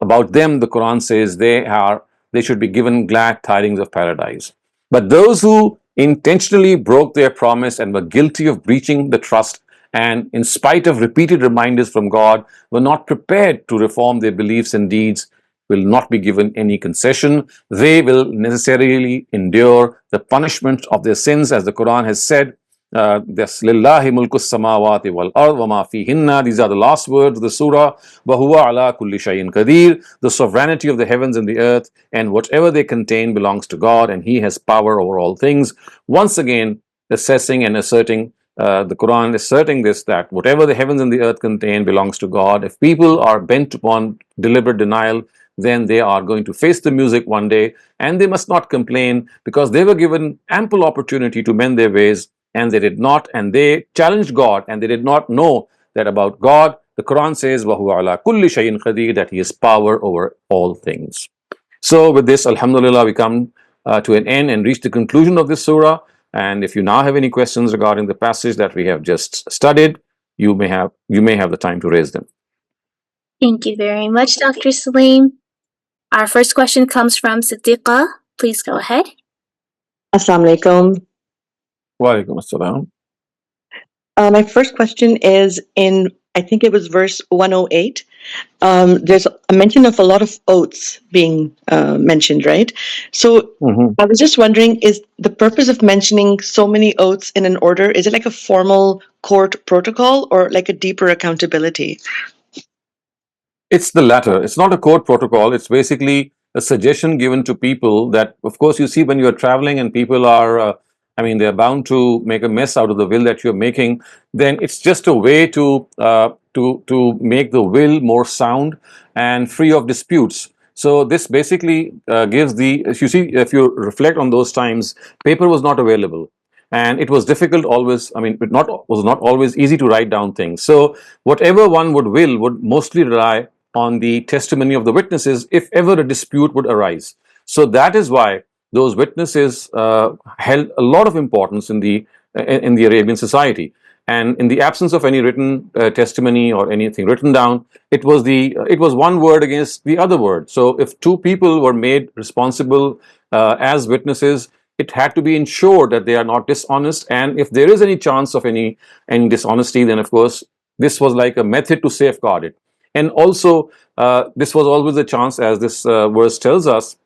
About them, the Quran says they should be given glad tidings of paradise. But those who intentionally broke their promise and were guilty of breaching the trust, and in spite of repeated reminders from God, were not prepared to reform their beliefs and deeds, will not be given any concession. They will necessarily endure the punishment of their sins, as the Quran has said. Lillahi mulku samawati wal ard wa ma fihinna. These are the last words of the surah. Wa huwa ala kulli shay'in qadir. The sovereignty of the heavens and the earth and whatever they contain belongs to God, and He has power over all things. Once again, assessing and asserting, the Quran asserting this, that whatever the heavens and the earth contain belongs to God. If people are bent upon deliberate denial, then they are going to face the music one day, and they must not complain, because they were given ample opportunity to mend their ways, and they did not, and they challenged God, and they did not know that about God. The Quran says, وَهُوَ عَلَى كُلِّ شَيْءٍ قَدِيرٌ, that He has power over all things. So with this, alhamdulillah, we come to an end and reach the conclusion of this surah. And if you now have any questions regarding the passage that we have just studied, you may have the time to raise them. Thank you very much, Dr. Saleem. Our first question comes from Siddiqa. Please go ahead. Assalamu alaikum. Wa alaikum assalam. My first question is in, I think it was verse 108. There's a mention of a lot of oaths being mentioned, right? So I was just wondering, is the purpose of mentioning so many oaths in an order, is it like a formal court protocol or like a deeper accountability? It's the latter. It's not a court protocol. It's basically a suggestion given to people that, of course, you see when you're traveling and people are, they're bound to make a mess out of the will that you're making. Then it's just a way to make the will more sound and free of disputes. So this basically gives if you reflect on those times, paper was not available. And it was difficult always, was not always easy to write down things. So whatever one would mostly rely on the testimony of the witnesses if ever a dispute would arise. So that is why those witnesses held a lot of importance in the Arabian society. And in the absence of any written testimony or anything written down, it was one word against the other word. So if two people were made responsible as witnesses, it had to be ensured that they are not dishonest. And if there is any chance of any dishonesty, then of course this was like a method to safeguard it. And also, this was always a chance, as this verse tells us,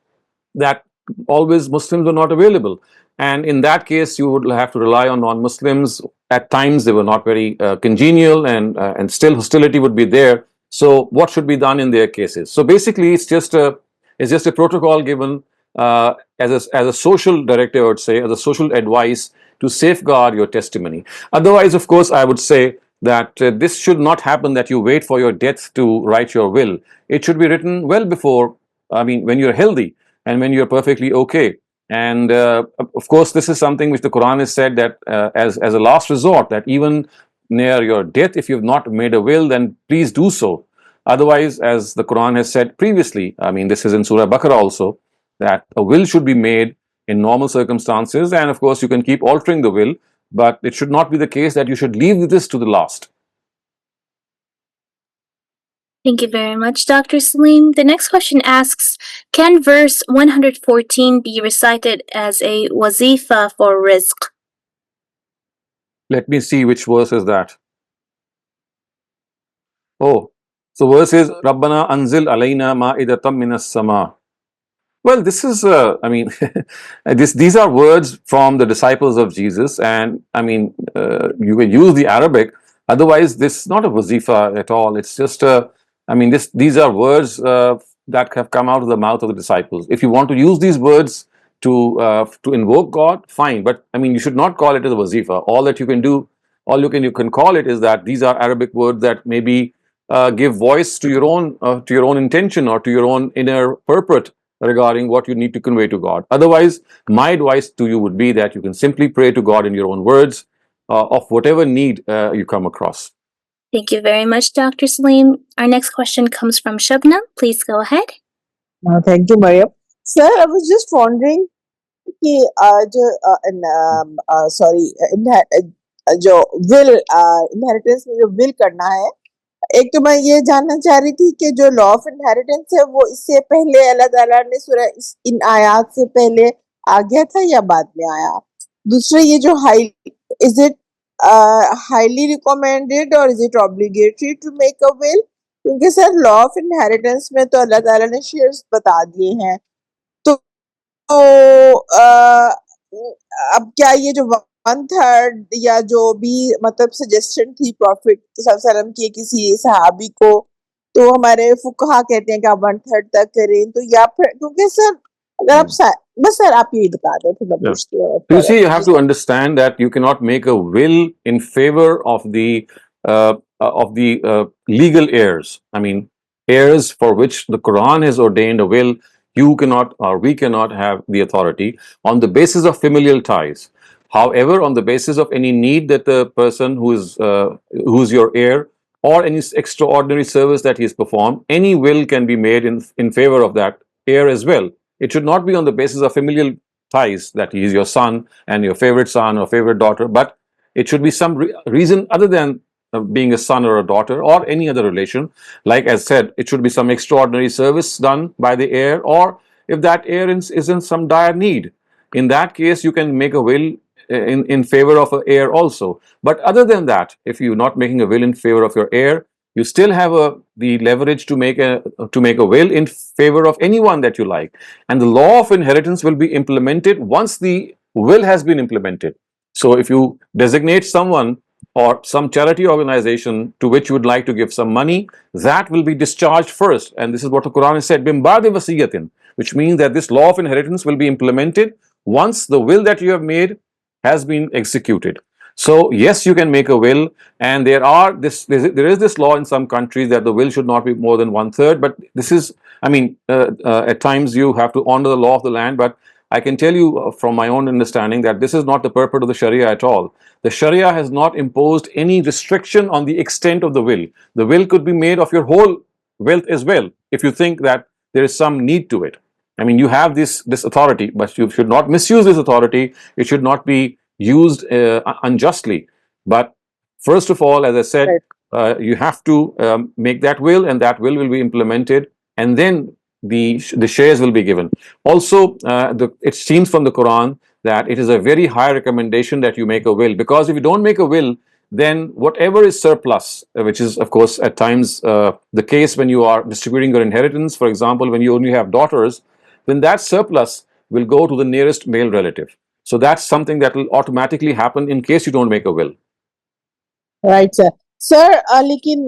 that always Muslims were not available. And in that case, you would have to rely on non-Muslims. At times, they were not very congenial, and still hostility would be there. So, what should be done in their cases? So, basically, it's just a protocol given as a social directive, I would say, as a social advice to safeguard your testimony. Otherwise, of course, I would say that this should not happen, that you wait for your death to write your will. It should be written well before, I mean, when you're healthy and when you're perfectly okay. And of course, this is something which the Quran has said that as a last resort, that even near your death, if you've not made a will, then please do so. Otherwise, as the Quran has said previously, I mean, this is in Surah Baqarah also, that a will should be made in normal circumstances. And of course, you can keep altering the will, but it should not be the case that you should leave this to the last. Thank you very much, Dr. Saleem. The next question asks, can verse 114 be recited as a wazifa for rizq? Let me see which verse is that. Oh, so verse is Rabbana anzil alayna ma'idatam minas sama. Well, this is, I mean, these are words from the disciples of Jesus, and I mean, you can use the Arabic. Otherwise, this is not a wazifa at all. It's just I mean, these are words that have come out of the mouth of the disciples. If you want to use these words to invoke God, fine. But I mean, you should not call it as a wazifa. All that you can do, all you can call it is that these are Arabic words that maybe give voice to your own intention or to your own inner purport regarding what you need to convey to God. Otherwise, my advice to you would be that you can simply pray to God in your own words of whatever need you come across. Thank you very much, Dr. Saleem. Our next question comes from Shabnam. Please go ahead. Thank you, Mariam. Sir, I was just wondering कि जो will inheritance में जो will करना है, एक तो मैं ये जानना चाह रही थी कि जो लॉ ऑफ इनहेरिटेंस है वो इससे पहले अल्लाह ताला ने सूरह इन आयात से पहले आ गया था या बाद में आया? दूसरा ये जो is it highly recommended or is it obligatory to make a will? क्योंकि सर लॉ ऑफ इनहेरिटेंस में तो अल्लाह ताला ने शेयर्स बता दिए हैं, तो अब क्या ये जो 1/3 या जो भी मतलब सजेशन थी प्रॉफिट सल्लम की किसी सहाबी को, तो हमारे फुकहा कहते हैं कि आप 1/3 तक करें, तो या फिर क्योंकि सर अगर आप बस सर आप यही बता दें फिर मैं पूछती हूँ. You see, you have to understand that you cannot make a will in favor of the legal heirs. I mean, heirs for which the Quran has ordained a will. You cannot, or we cannot, have the authority on the basis of familial ties. However, on the basis of any need that the person who's your heir, or any extraordinary service that he has performed, any will can be made in favor of that heir as well. It should not be on the basis of familial ties, that he is your son and your favorite son or favorite daughter, but it should be some reason other than being a son or a daughter or any other relation. Like I said, it should be some extraordinary service done by the heir, or if that heir is in some dire need, in that case you can make a will in favor of an heir also. But other than that, if you're not making a will in favor of your heir, you still have the leverage to make a will in favor of anyone that you like. And the law of inheritance will be implemented once the will has been implemented. So if you designate someone or some charity organization to which you would like to give some money, that will be discharged first. And this is what the Quran has said, "Bim ba'di wasiyatin," which means that this law of inheritance will be implemented once the will that you have made has been executed. So yes, you can make a will, and there is this law in some countries that the will should not be more than 1/3. But this is, I mean, at times you have to honor the law of the land. But I can tell you from my own understanding that this is not the purport of the Sharia at all. The Sharia has not imposed any restriction on the extent of the will. The will could be made of your whole wealth as well, if you think that there is some need to it. I mean, you have this authority, but you should not misuse this authority. It should not be used unjustly. But first of all, as I said, Right. you have to make that will, and that will be implemented, and then the shares will be given. Also, it seems from the Quran that it is a very high recommendation that you make a will, because if you don't make a will, then whatever is surplus, which is of course at times the case when you are distributing your inheritance, for example, when you only have daughters, then that surplus will go to the nearest male relative. So that's something that will automatically happen in case you don't make a will. Right sir sir लेकिन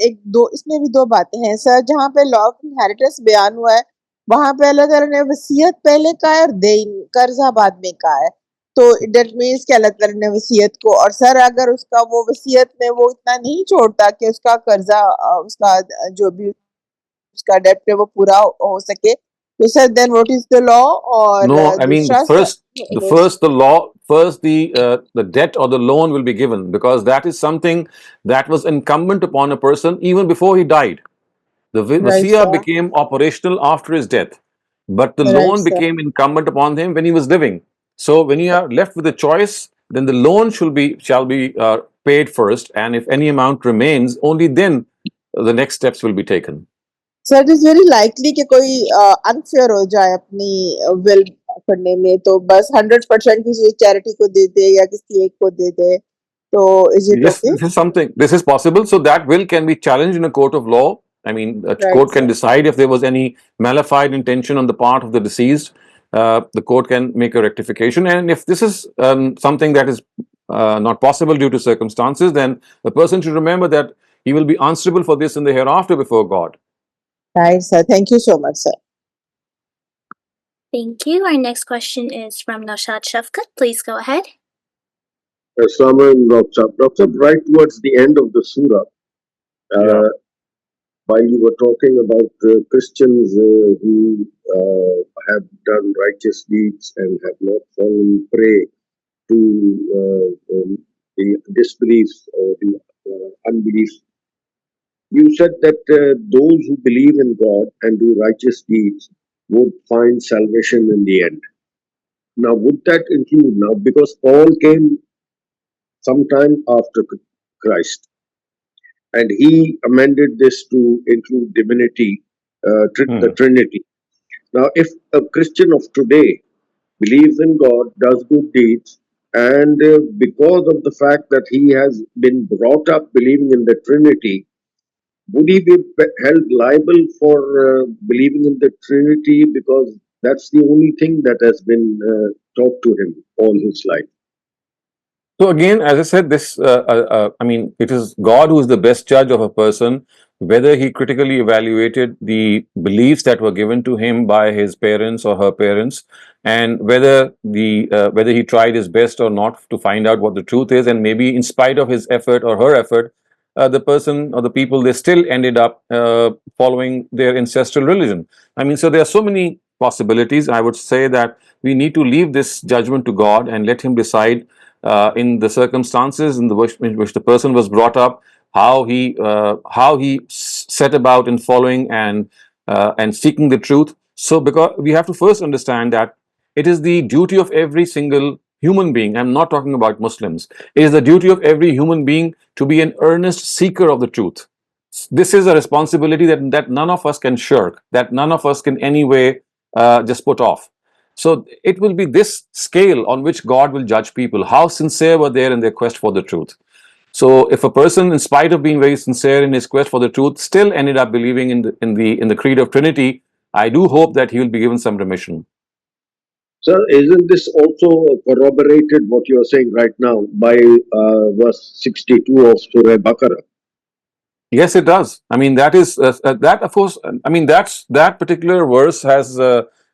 एक दो इसमें भी दो बातें हैं sir जहाँ पे लॉ ऑफ इनहेरिटेंस बयान हुआ है वहां पे अल्लाह ताला ने वसीयत पहले कहा है और देन कर्जा बाद में कहा है तो डेट मीन्स कि अल्लाह ताला ने वसीयत को और सर अगर उसका वो वसीयत में वो इतना नहीं छोड़ता कि उसका कर्जा उसका जो भी उसका डेट है वो पूरा हो सके तो sir then what is the law और No, I mean दूसरा first the debt or the loan will be given, because that is something that was incumbent upon a person even before he died. The right wasiya sir became operational after his death, but the right loan sir became incumbent upon him when he was living. So when you are left with a choice, then the loan shall be paid first, and if any amount remains, only then the next steps will be taken. Sir it is very likely कि कोई unfair हो जाए अपनी will करने में तो बस 100% किसी चैरिटी को दे दे या किसी एक को दे दे तो is it Yes, okay this is possible. So that will can be challenged in a court of law. I mean, a right court can decide if there was any malafide intention on the part of the deceased. The court can make a rectification, and if this is something that is not possible due to circumstances, then the person should remember that he will be answerable for this in the hereafter before God. Right sir thank you so much sir Thank you. Our next question is from Naushad Shafkat. Please go ahead. Ahsan, Dr. Right towards the end of the surah, Yeah. while you were talking about Christians who have done righteous deeds and have not fallen prey to the disbeliefs or the unbelief, you said that those who believe in God and do righteous deeds would find salvation in the end. Now, would that include now, because Paul came sometime after Christ, and he amended this to include divinity, the Trinity. Now, if a Christian of today believes in God, does good deeds, and because of the fact that he has been brought up believing in the Trinity, would he be held liable for believing in the Trinity because that's the only thing that has been taught to him all his life? So again, as I said, I mean, it is God who is the best judge of a person, whether he critically evaluated the beliefs that were given to him by his parents or her parents, and whether he tried his best or not to find out what the truth is, and maybe in spite of his effort or her effort, the person or the people, they still ended up following their ancestral religion. I mean, so there are so many possibilities. I would say that we need to leave this judgment to God and let him decide in the circumstances in which the person was brought up, how he set about in following and seeking the truth. So, because we have to first understand that it is the duty of every single human being. I'm not talking about Muslims. It is the duty of every human being to be an earnest seeker of the truth. This is a responsibility that none of us can shirk, that none of us can any way just put off. So it will be this scale on which God will judge people. How sincere were they in their quest for the truth? So if a person, in spite of being very sincere in his quest for the truth, still ended up believing in the creed of Trinity, I do hope that he will be given some remission. Sir, isn't this also corroborated what you are saying right now by verse 62 of Surah Baqarah? Yes, it does. I mean, that is that. Of course, I mean that particular verse has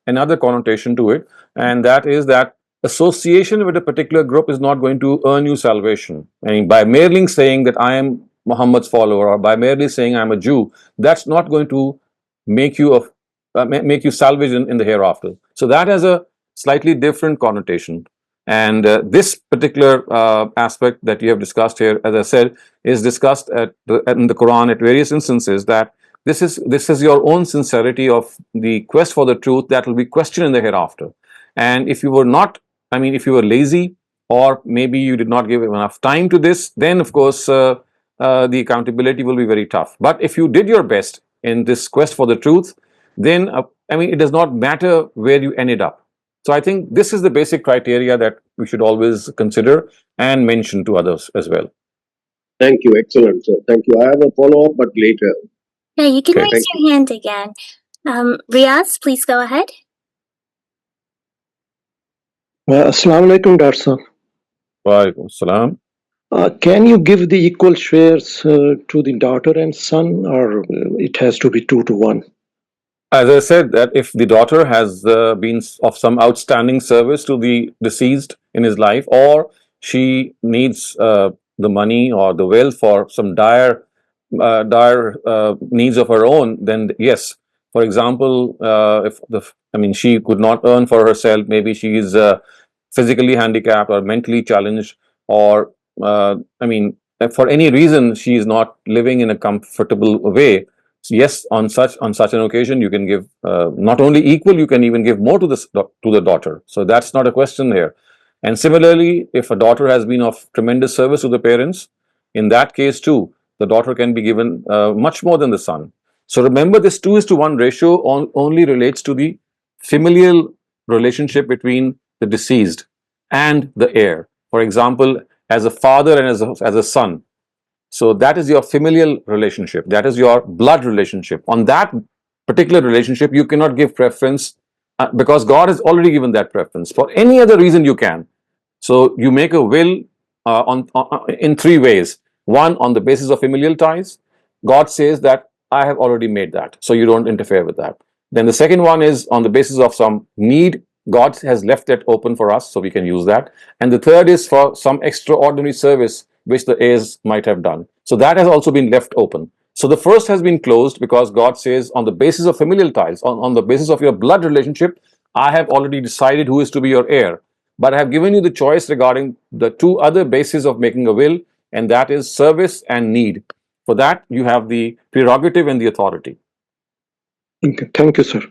another connotation to it, and that is that association with a particular group is not going to earn you salvation. I mean, by merely saying that I am Muhammad's follower, or by merely saying I'm a Jew, that's not going to make you make you salvage in the hereafter. So that has a slightly different connotation. And this particular aspect that you have discussed here, as I said, is discussed in the Quran at various instances, that this is your own sincerity of the quest for the truth that will be questioned in the hereafter. And if you were not, I mean, if you were lazy, or maybe you did not give enough time to this, then of course the accountability will be very tough. But if you did your best in this quest for the truth, then I mean, it does not matter where you ended up. So I think this is the basic criteria that we should always consider and mention to others as well. Thank you. Excellent, sir. Thank you. I have a follow-up, but later. Yeah, you can Okay. raise your hand again. Riaz, please go ahead. Assalamu alaikum, Dr. Wa alaikum salam. Can you give the equal shares to the daughter and son, or it has to be 2-1? As I said, that if the daughter has been of some outstanding service to the deceased in his life, or she needs the money or the wealth for some dire needs of her own, then yes. For example, if I mean, she could not earn for herself, maybe she is physically handicapped or mentally challenged, or I mean, for any reason she is not living in a comfortable way. So yes, on such an occasion, you can give not only equal, you can even give more to the daughter. So that's not a question here. And similarly, if a daughter has been of tremendous service to the parents, in that case too, the daughter can be given much more than the son. So remember, this 2:1 ratio only relates to the familial relationship between the deceased and the heir. For example, as a father and as a son. So that is your familial relationship. That is your blood relationship. On that particular relationship, you cannot give preference because God has already given that preference. For any other reason, you can. So you make a will in three ways. One, on the basis of familial ties. God says that I have already made that, so you don't interfere with that. Then the second one is on the basis of some need. God has left it open for us, so we can use that. And the third is for some extraordinary service which the heirs might have done. So that has also been left open. So the first has been closed because God says, on the basis of familial ties, on the basis of your blood relationship, I have already decided who is to be your heir. But I have given you the choice regarding the two other bases of making a will, and that is service and need. For that, you have the prerogative and the authority. Okay. Thank you, sir.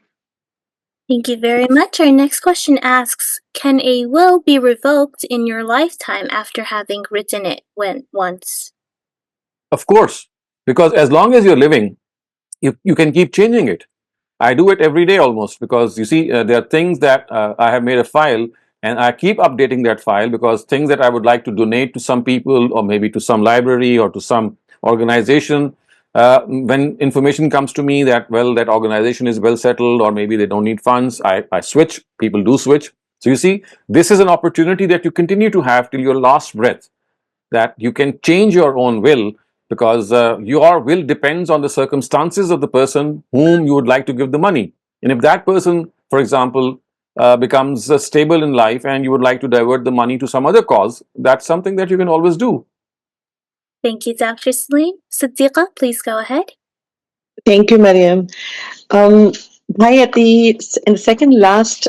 Thank you very much. Our next question asks, can a will be revoked in your lifetime after having written it once? Of course, because as long as you're living, you can keep changing it. I do it every day almost, because you see, there are things that I have made a file and I keep updating that file, because things that I would like to donate to some people, or maybe to some library or to some organization, when information comes to me that, well, that organization is well settled, or maybe they don't need funds, I switch. People do switch. So you see, this is an opportunity that you continue to have till your last breath, that you can change your own will, because your will depends on the circumstances of the person whom you would like to give the money. And if that person, for example, becomes stable in life and you would like to divert the money to some other cause, that's something that you can always do. Thank you, Dr. Saleem. Siddiqa, please go ahead. Thank you, Mariam. In the second last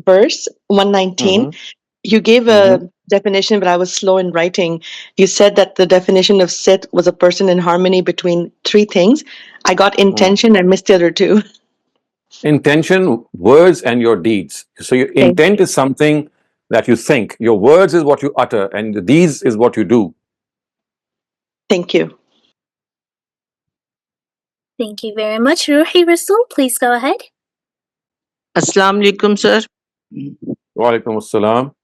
verse, 119, you gave a definition, but I was slow in writing. You said that the definition of sit was a person in harmony between three things. I got intention and missed the other two. Intention, words, and your deeds. So your intent is something that you think. Your words is what you utter, and the deeds is what you do. Thank you. Thank you very much. Ruhi Rasul, please go ahead. Assalamu alaikum, sir. Wa alaikum assalam.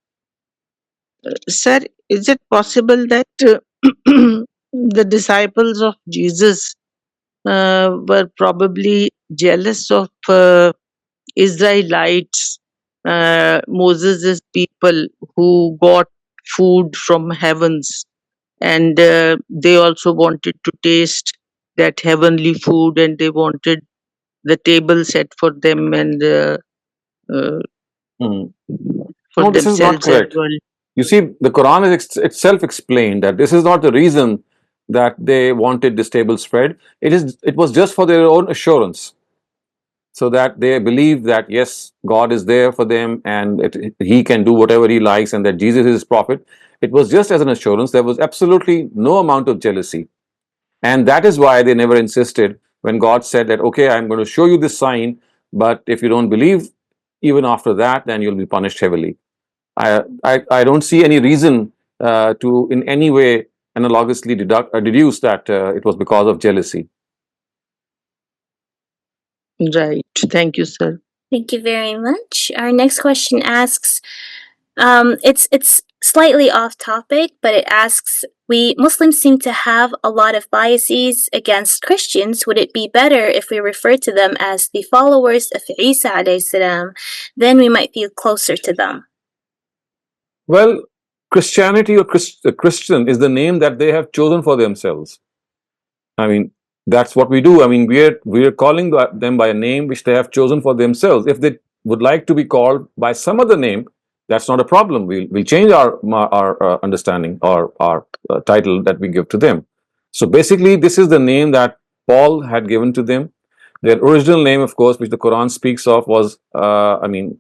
Sir, is it possible that the disciples of Jesus were probably jealous of Israelites, Moses' people, who got food from heavens, and they also wanted to taste that heavenly food, and they wanted the table set for them and for No, this is not themselves as correct. well. You see, the Quran is itself explained that this is not the reason that they wanted this table spread. It was just for their own assurance, so that they believe that yes, God is there for them, and He can do whatever He likes, and that Jesus is His prophet. It was just as an assurance. There was absolutely no amount of jealousy, and that is why they never insisted, when God said that, okay, I'm going to show you this sign, but if you don't believe even after that, then you'll be punished heavily. I don't see any reason to in any way analogously deduce that it was because of jealousy. Right. Thank you, sir. Thank you very much. Our next question asks, it's slightly off topic, but it asks, we Muslims seem to have a lot of biases against Christians. Would it be better if we refer to them as the followers of Isa alayhi salam? Then we might feel closer to them. Well, Christianity or Christian is the name that they have chosen for themselves. I mean, that's what we do. I mean, we are calling them by a name which they have chosen for themselves. If they would like to be called by some other name, that's not a problem. We'll change our understanding or our title that we give to them. So basically, this is the name that Paul had given to them. Their original name, of course, which the Quran speaks of, was in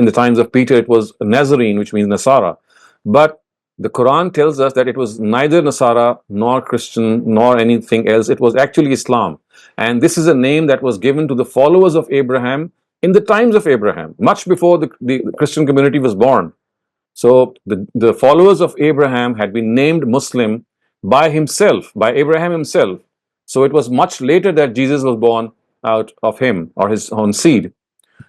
the times of Peter, it was Nazarene, which means Nasara. But the Quran tells us that it was neither Nasara nor Christian nor anything else. It was actually Islam. And this is a name that was given to the followers of Abraham in the times of Abraham, much before the Christian community was born. So the followers of Abraham had been named Muslim by himself, by Abraham himself. So it was much later that Jesus was born out of him or his own seed.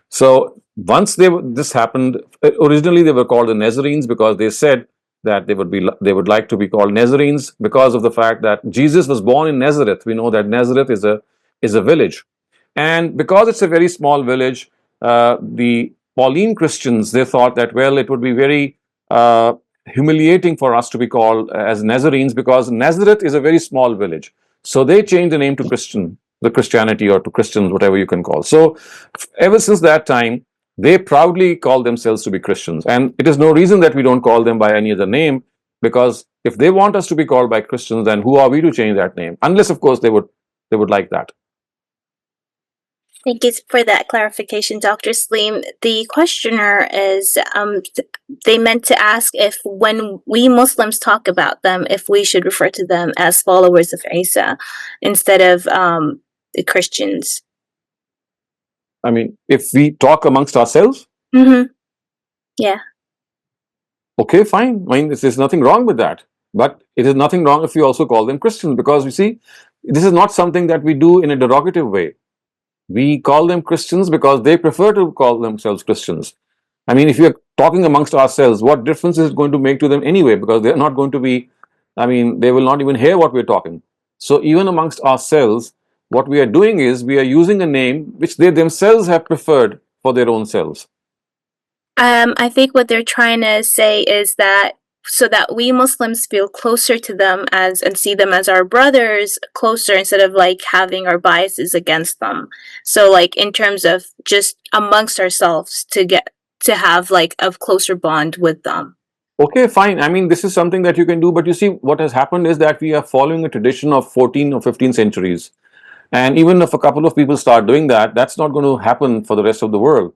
So once this happened, originally they were called the Nazarenes because they said that they would like to be called Nazarenes because of the fact that Jesus was born in Nazareth. We know that Nazareth is a village, and because it's a very small village, the Pauline Christians, they thought that, well, it would be very humiliating for us to be called as Nazarenes because Nazareth is a very small village. So they changed the name to Christianity or to Christians, whatever you can call. So ever since that time, they proudly call themselves to be Christians. And it is no reason that we don't call them by any other name, because if they want us to be called by Christians, then who are we to change that name? Unless, of course, they would like that. Thank you for that clarification, Dr. Saleem. The questioner is, they meant to ask if when we Muslims talk about them, if we should refer to them as followers of Isa instead of the Christians. I mean, if we talk amongst ourselves, yeah. Okay, fine. I mean, there's nothing wrong with that. But it is nothing wrong if we also call them Christians, because you see, this is not something that we do in a derogative way. We call them Christians because they prefer to call themselves Christians. I mean, if we are talking amongst ourselves, what difference is it going to make to them anyway? Because they're not going to be, I mean, they will not even hear what we're talking. So even amongst ourselves, what we are doing is we are using a name which they themselves have preferred for their own selves. I think what they're trying to say is that so that we Muslims feel closer to them as and see them as our brothers closer instead of like having our biases against them. So like in terms of just amongst ourselves to have like a closer bond with them. Okay, fine. I mean, this is something that you can do, but you see, what has happened is that we are following a tradition of 14 or 15 centuries. And even if a couple of people start doing that, that's not going to happen for the rest of the world.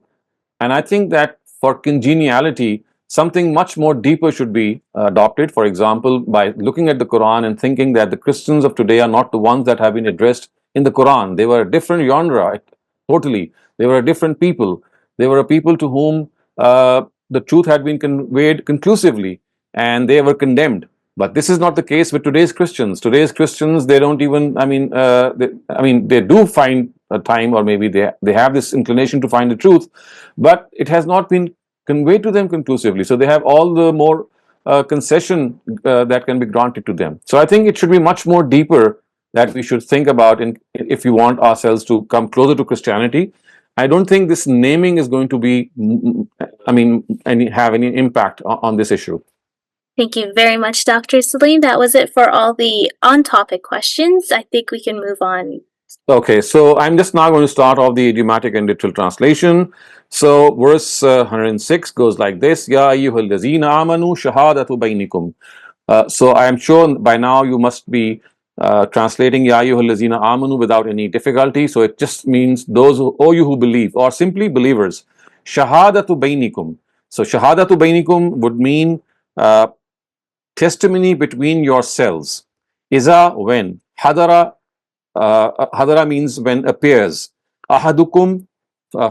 And I think that for congeniality, something much more deeper should be adopted. For example, by looking at the Quran and thinking that the Christians of today are not the ones that have been addressed in the Quran. They were a different genre, totally. They were a different people. They were a people to whom the truth had been conveyed conclusively, and they were condemned. But this is not the case with today's Christians. Today's Christians, they don't even, they do find a time, or maybe they have this inclination to find the truth, but it has not been conveyed to them conclusively. So they have all the more concession that can be granted to them. So I think it should be much more deeper that we should think about if we want ourselves to come closer to Christianity. I don't think this naming is going to be, have any impact on this issue. Thank you very much, Dr. Saleem. That was it for all the on-topic questions. I think we can move on. Okay, so I'm just now going to start off the idiomatic and literal translation. So verse 106 goes like this: Ya ayyuhal lazina amanu shahadatu bainikum. So I am sure by now you must be translating Ya ayyuhal lazina amanu without any difficulty. So it just means those you who believe, or simply believers. Shahadatu bainikum. So shahadatu bainikum would mean testimony between yourselves. Iza, when. Hadara, Hadara means when appears. Ahadukum,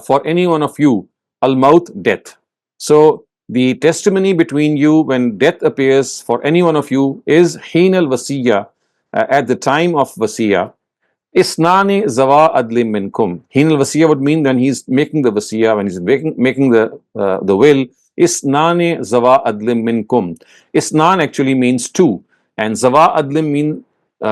for any one of you. Al-maut, death. So the testimony between you when death appears for any one of you is heen al-wasiya, at the time of wasiya. Isnani zawa adlim minkum. Heen al-wasiya would mean when he's making the wasiya, when he's making the will. Isnani zawa adlim minkum. Isnan actually means two, and zawa adlim mean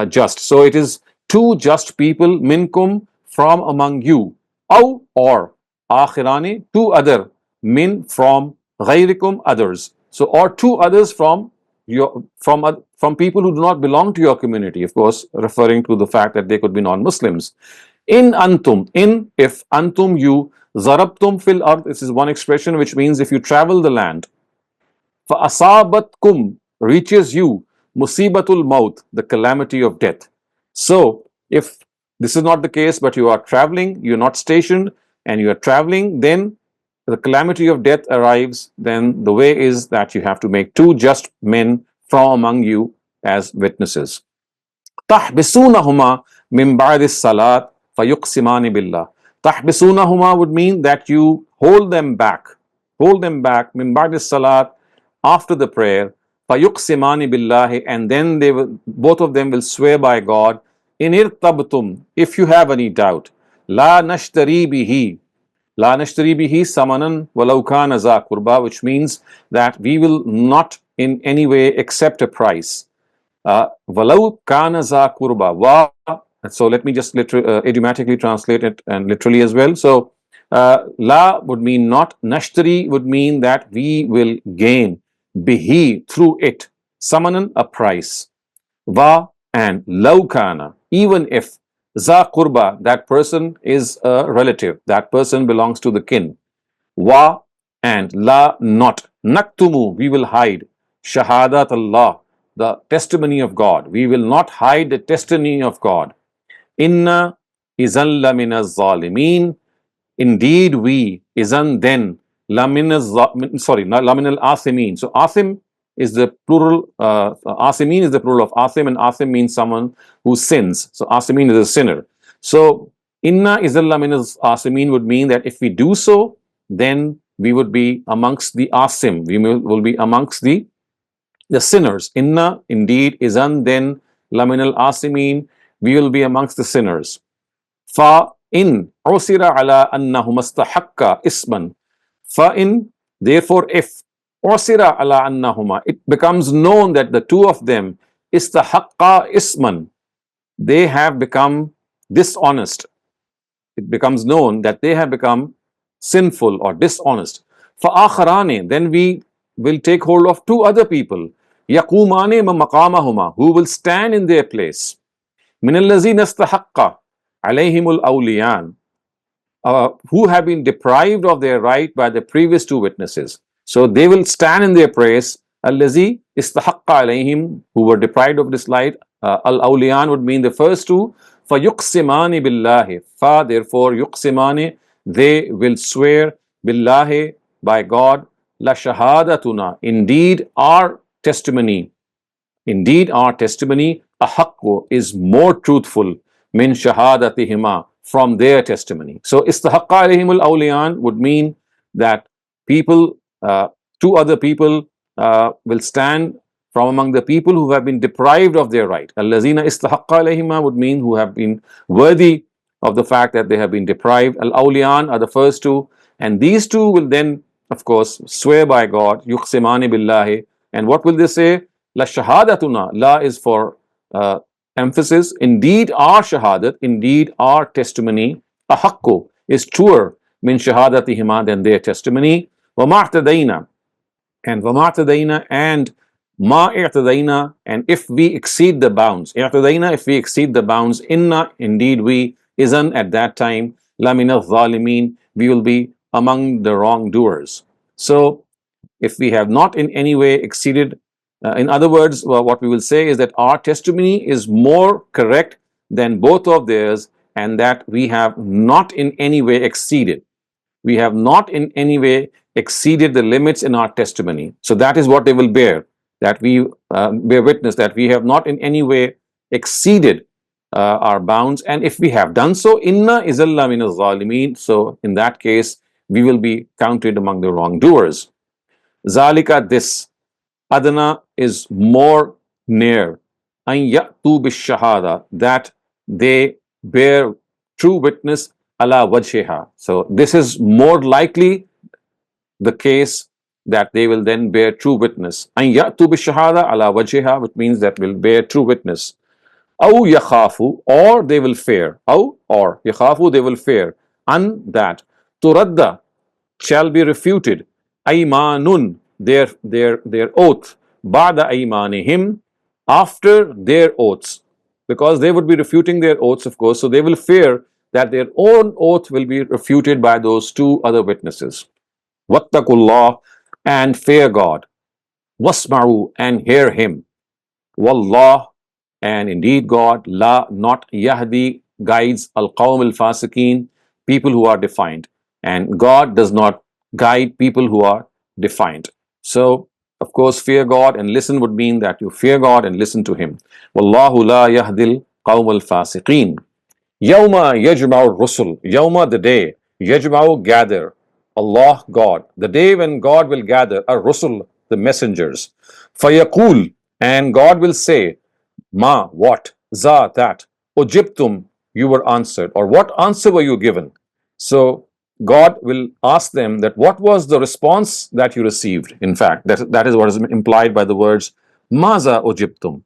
just. So it is two just people, minkum, from among you. Aw, or akhirani, two other, min, from, ghayrikum, others. So or two others from your from people who do not belong to your community, of course referring to the fact that they could be non-Muslims. In antum, in, if, antum, you, zarabtum fil ard, this is one expression which means if you travel the land. Fa asabatkum, reaches you, musibatul maut, the calamity of death. So if this is not the case, but you are traveling, you're not stationed, and you are traveling, then the calamity of death arrives, then the way is that you have to make two just men from among you as witnesses. Tahbisunahuma min ba'di salat fayuqsimani billah. Tahbisunahuma would mean that you hold them back min ba'di salat, after the prayer, fayuqsimani billahi, and then they will, both of them will swear by God, in irtabtum, if you have any doubt, la nashtari bihi, La nashtari bihi samanan walau kana za qurba, which means that we will not in any way accept a price. Walau kana za qurba. Wa. So let me just idiomatically translate it and literally as well. So la would mean not. Nashtari would mean that we will gain bihi, through it, samanan, a price. Va, and law kana, even if, za qurba, that person is a relative, that person belongs to the kin. Wa, and la, not. Naktumu, we will hide. Shahadat Allah, the testimony of God. We will not hide the testimony of God. Inna izan lamina zalimin. Indeed, we, izan, then, lamin al asimin. So asim is the plural, asimin is the plural of asim, and asim means someone who sins. So asimin is a sinner. So inna izalla min asimin would mean that if we do so, then we would be amongst the asim. We will be amongst the sinners. Inna, indeed, izan, then, lamin al asimin, we will be amongst the sinners. Fa in usira ala annahu mustahakka isman. Fa in, therefore, if usira ala annahuma, it becomes known that the two of them istahaqqa isman, they have become dishonest. It becomes known that they have become sinful or dishonest. Fa akharani, then we will take hold of two other people, yaqumani maqamahuma, who will stand in their place. Min allazina istahaqqa alayhimul awliyan, who have been deprived of their right by the previous two witnesses. So they will stand in their place. Allazi istahaqqa alayhim, who were deprived of this right. Al-awliyan would mean the first two. Fa yuqsimani billahi. Fa, therefore, yuqsimani, they will swear, billahi, by God. La shahadatuna, indeed our testimony, ahaqqu, is more truthful, min shahadatihima, from their testimony. So istahaqqa alayhimul awliyan would mean that people, two other people will stand from among the people who have been deprived of their right. Allazina istahaqqa alayhima would mean who have been worthy of the fact that they have been deprived. Al-awliyan are the first two, and these two will then, of course, swear by God, yuqsimani billahi. And what will they say? La shahadatuna, la is for emphasis. Indeed our shahadat, indeed our testimony, ahaqqu, is truer, min shahadatihima, than their testimony. Wa ma'tadayna, and wa ma'tadayna, and ma i'tadayna, and if we exceed the bounds. I'tadayna, if we exceed the bounds. Inna, indeed we, izan, at that time, la min al-zalimin, we will be among the wrongdoers. So if we have not in any way exceeded, in other words, what we will say is that our testimony is more correct than both of theirs, and that we have not in any way exceeded. We have not in any way exceeded the limits in our testimony. So that is what they will bear, that we bear witness that we have not in any way exceeded our bounds. And if we have done so, inna izalla min al-zalimin. So in that case, we will be counted among the wrongdoers. Zalika, this. Adna is more near. An ya'tu bishahada, that they bear true witness ala wajhiha. So this is more likely the case that they will then bear true witness. An ya'tu bishahada ala wajhiha, which means that will bear true witness. Aw yakhafu, or they will fear. Aw, or yakhafu, they will fear. An, that. Turadda, shall be refuted. Aymanun, their oath. Ba'da aymanihim, after their oaths. Because they would be refuting their oaths, of course, so they will fear that their own oath will be refuted by those two other witnesses. Wattaqullah, and fear God. Wasma'u, and hear Him. Wallah, and indeed God, la, not yahdi, guides al-qawm al-fasiqeen, people who are defiant. And God does not guide people who are defiant. So, of course, fear God and listen would mean that you fear God and listen to Him. Wallahu la yahdil qawm al-fasiqeen. Yawma yajma'u rusul. Yawma, the day. Yajma'u, gather. Allah, God. The day when God will gather ar-rusul, the messengers. Fayaqul, and God will say, Ma, what? Za, that. Ujibtum, you were answered. Or what answer were you given? So God will ask them that what was the response that you received? In fact, that is what is implied by the words Maza ujibtum.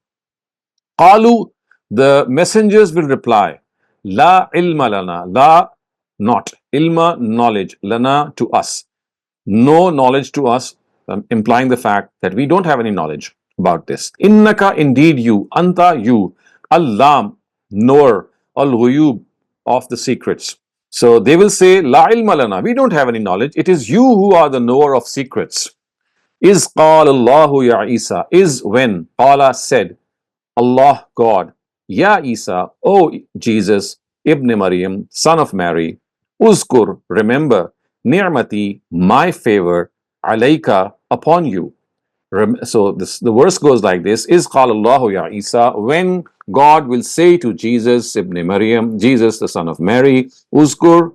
Qalu, the messengers will reply, La ilma lana, la, not. Ilma, knowledge, lana, to us. No knowledge to us, implying the fact that we don't have any knowledge about this. Innaka, indeed you, anta, you, allam, knower, al-ghuyub, of the secrets. So they will say, La ilma lana, we don't have any knowledge. It is you who are the knower of secrets. Is qala Allahu ya Isa, is when qala said, Allah, God, Ya Isa, O Jesus, Ibn Maryam, son of Mary, Uzkur, remember, Ni'mati, my favor, alayka, upon you. So the verse goes like this: Is qala Allahu ya Isa, when God will say to Jesus, Ibn Maryam, Jesus, the son of Mary, Uzkur,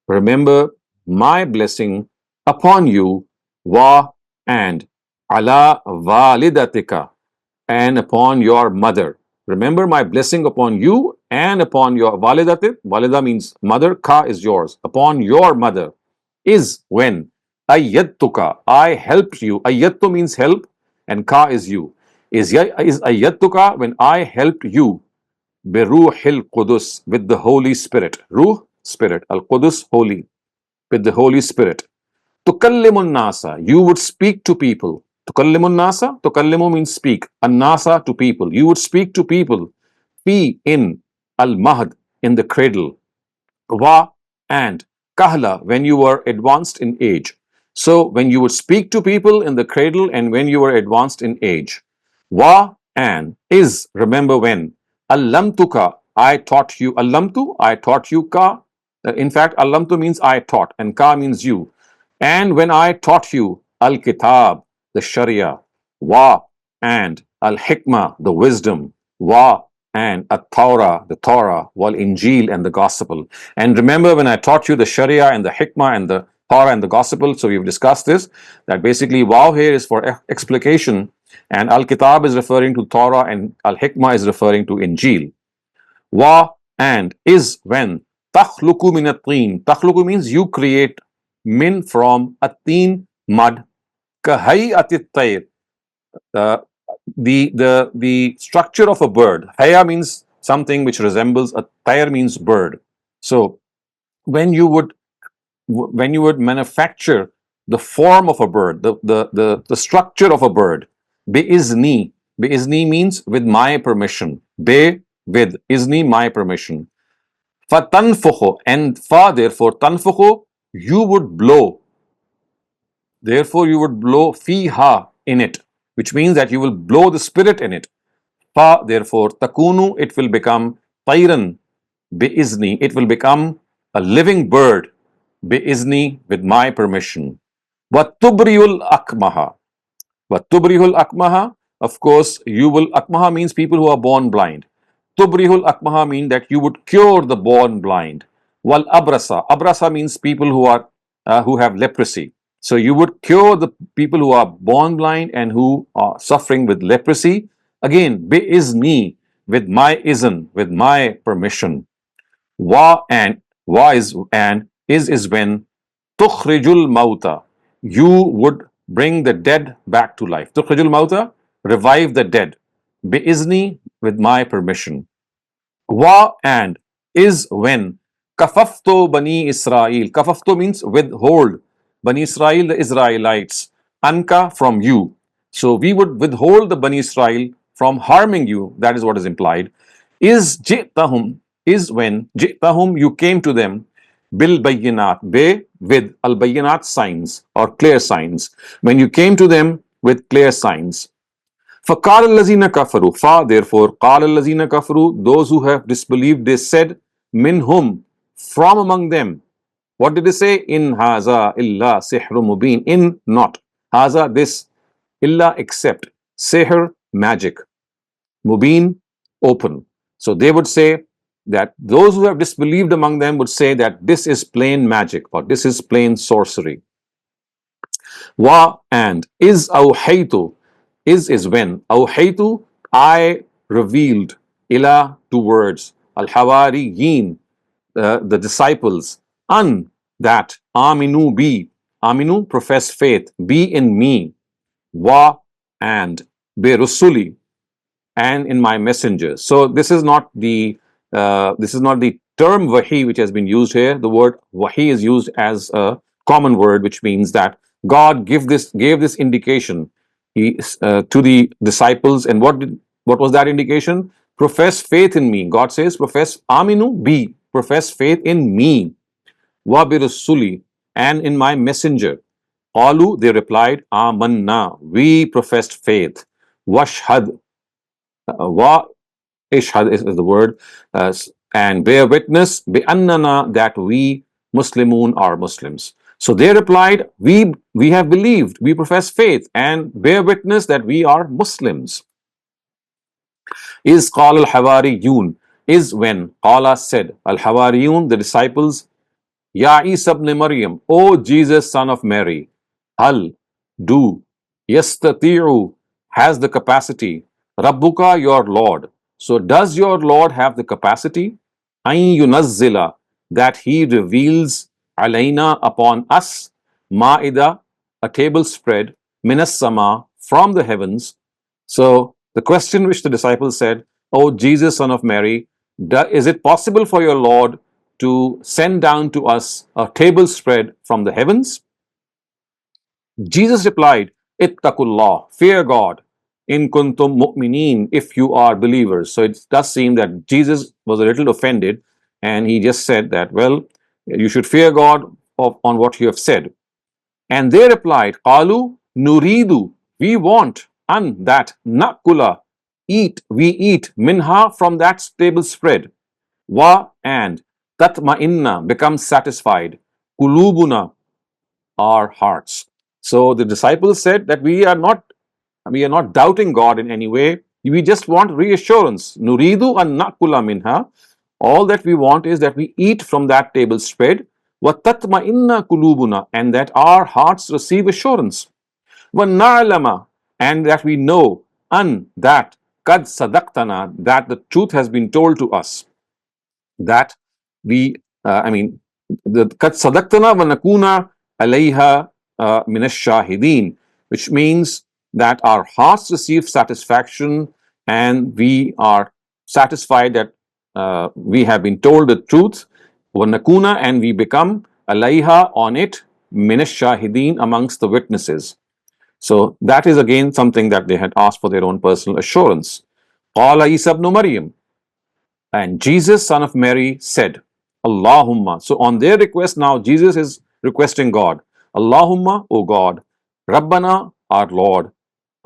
remember my blessing upon you, wa, and ala validatika, and upon your mother. Remember my blessing upon you and upon your validatit. Valida means mother, ka is yours. Upon your mother is when ayyattuka, I helped you. Ayyattu means help and ka is you. Is ayyattuka, when I helped you. Beruhil Qudus, with the Holy Spirit. Ruh, Spirit. Al Qudus, Holy. With the Holy Spirit. Tukallimun nasa, you would speak to people. Tukallimun nasa, tukallimu means speak. An-nasa, to people. You would speak to people. Fi, in. Al-mahd, in the cradle. Wa, and. Kahla, when you were advanced in age. So when you would speak to people in the cradle and when you were advanced in age. Wa, and. Is, remember when. Allamtuka, I taught you. Allamtu, I taught you. Ka, in fact, allamtu means I taught and ka means you. And when I taught you al-kitab, the sharia, wa, and al-hikmah, the wisdom, wa, and at-Torah, the Torah, wal-Injil, and the gospel. And remember when I taught you the sharia and the hikmah and the Torah and the gospel, so we've discussed this, that basically wow here is for explication, and al-kitab is referring to Torah and al-hikmah is referring to Injil. Wa, and is when takhluqu min at-tin. Takhluqu means you create, min, from, at-tin, mud, kahay'atit tayr, the structure of a bird. Haya means something which resembles a tayr, means bird. So when you would manufacture the form of a bird, the structure of a bird, bi'izni means with my permission. Be, with, izni, my permission. Fatanfukhu, and fa, therefore, tanfukhu, you would blow. Therefore, you would blow fiha, in it, which means that you will blow the spirit in it. Fa, therefore, takunu, it will become tayran, bi'izni, it will become a living bird, bi'izni, with my permission. Watubriyul akmaha. Watubriyul akmaha, of course, you will, akmaha means people who are born blind. Tubrihul akmaha mean that you would cure the born blind. Wal abrasa means people who have leprosy. So you would cure the people who are born blind and who are suffering with leprosy. Again, bi izni, with my izn, with my permission. Wa is when tukhrijul mauta, you would bring the dead back to life. Tukhrijul mauta, revive the dead. Bi izni, with my permission. Wa and is when kafafto bani Israel. Kafafto means withhold. Bani Israel, the Israelites. Anka, from you. So we would withhold the Bani Israel from harming you. That is what is implied. Is jitahum, is when jitahum, you came to them. Bil bayyinat, be, with al bayyinat, signs or clear signs. When you came to them with clear signs. فَقَالَ الَّذِينَ كَفَرُوا, therefore, قَالَ الَّذِينَ كَفَرُوا, those who have disbelieved, they said, minhum, from among them. What did they say? In haza illa sihr mubin. In not. Haza, this. Illa, except. Sihr, magic. Mubin, open. So they would say that those who have disbelieved among them would say that this is plain magic or this is plain sorcery. Wa and is awhaytu, is when awhaytu, I revealed, ila, towards al hawariyin, the disciples, an, that, aminu, be, aminu, profess faith, be in me, wa and be rusuli, and in my messengers. So this is not the term wahi which has been used here. The word wahi is used as a common word, which means that God gave this indication to the disciples. And what was that indication? Profess faith in me. God says, profess aminu, be, profess faith in me, wa bi rasuli, and in my messenger. Qalu, they replied, amanna, we professed faith. Washhad, wa ishhad is the word, and bear witness, bi annana, that we Muslimun are Muslims. So they replied, we have believed, we profess faith, and bear witness that we are Muslims. Is qala al hawariyun, is when qala said, al hawariyun, the disciples, Ya Isa ibn Maryam, O Jesus, son of Mary, Hal, do, Yastati'u, has the capacity, Rabbuka, your Lord. So does your Lord have the capacity? An yunazzila, that he reveals alayna, upon us, Ma'ida, a table spread, minas sama, from the heavens. So the question which the disciples said, O Jesus, son of Mary, is it possible for your Lord to send down to us a table spread from the heavens? Jesus replied, Ittaqullah, fear God, in kuntum mu'mineen, if you are believers. So it does seem that Jesus was a little offended and he just said that, well, you should fear God on what you have said. And they replied, Qalu nuridu, we want, an, that, nakula, we eat, minha, from that table spread, wa, and tatma'inna, becomes satisfied, kulubuna, our hearts. So the disciples said that we are not doubting God in any way. We just want reassurance. Nuridu an nakula minha. All that we want is that we eat from that table spread. Wa tatma'inna kulubuna, and that our hearts receive assurance. Wa na'lama, and that we know, an, that, kad sadaqtana, that the truth has been told to us, that we, the kad sadaqtana wa nakuna alayha minash shahideen, which means that our hearts receive satisfaction and we are satisfied that we have been told the truth, wa nakuna, and we become alayha, on it, minash shahideen, amongst the witnesses. So that is again something that they had asked for their own personal assurance. Qala Isa ibn Maryam, and Jesus, son of Mary, said, Allahumma. So on their request, now Jesus is requesting God. Allahumma, O God, Rabbana, our Lord,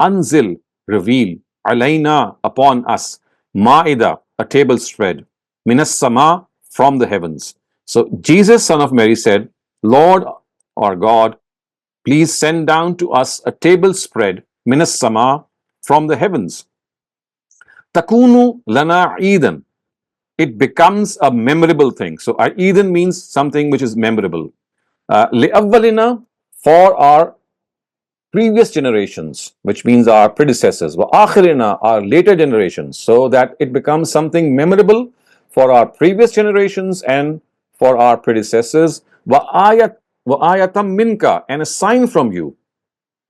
Anzil, reveal, Alayna, upon us, Ma'ida, a table spread, Minas Sama, from the heavens. So Jesus, son of Mary, said, Lord, our God, please send down to us a table spread, Minas Sama, from the heavens. Takunu lana Eden. It becomes a memorable thing. So Eden means something which is memorable. Li'awwalina, for our previous generations, which means our predecessors, wa akhirina, our later generations, so that it becomes something memorable for our previous generations and for our predecessors. Wa ayatam minka, and a sign from you.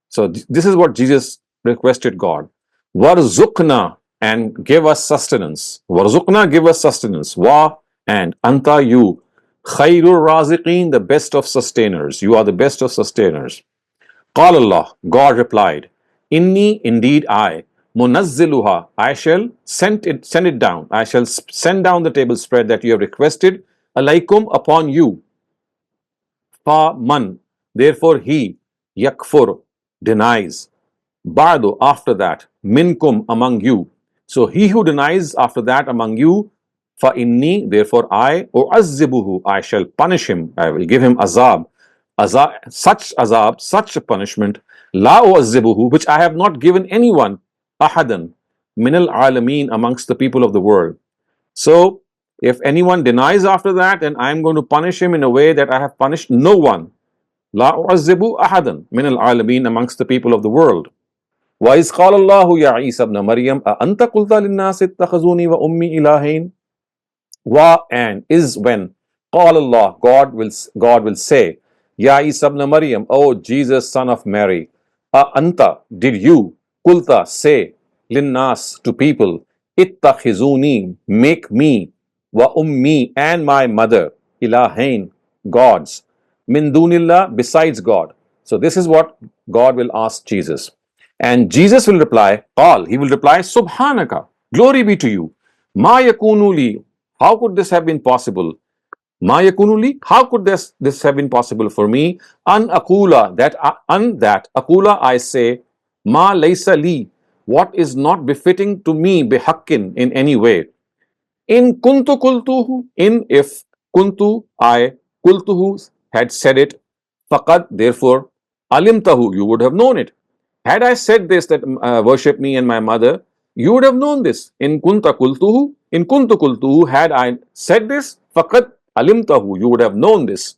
So this is what Jesus requested God. Warzukna, and give us sustenance. Warzukna, give us sustenance. Wa, and anta, you. Khairur raziqeen, the best of sustainers. You are the best of sustainers. Qala Allah, God replied, Inni, indeed I, munazziluha, I shall send it down. I shall send down the table spread that you have requested, alaikum, upon you. Fa man, therefore he, yakfur, denies. Ba'du, after that, minkum, among you. So he who denies after that among you, fa inni, therefore I, u'azzibuhu, I shall punish him, I will give him azab, such a punishment, la u'azzibuhu, which I have not given anyone, ahadan, minal alameen, amongst the people of the world. So if anyone denies after that, then I am going to punish him in a way that I have punished no one. La u'azzibu ahadan minal alameen, amongst the people of the world. وَإِذْ قَالَ اللَّهُ يَا عِيسَى ابْنَ مَرْيَمَ أَأَنْتَ قُلْتَ لِلنَّاسِ اتَّخَذُونِي وَأُمِّي إِلَٰهَيْنِ. Wa, and is when قال Allah, God will say, Ya Isa ibn Maryam, O Jesus, son of Mary, anta, did you, kulta, say, linnas, to people, ittakhizuni, make me, wa ummi, and my mother, ilahain, gods, min dunillah, besides God. So this is what God will ask Jesus. And Jesus will reply, he will reply, Subhanaka, glory be to you. Ma yakunu li, how could this have been possible? Ma yakunuli, how could this have been possible for me? An akula, that akula I say, ma laysa li, what is not befitting to me, bihakkin, in any way. In kuntu kultuhu, in if kuntu I kultuhu had said it, faqad, therefore, alimtahu, you would have known it. Had I said this, that worship me and my mother, you would have known this. In kuntu kultuhu, had I said this, faqad alimtahu, you would have known this.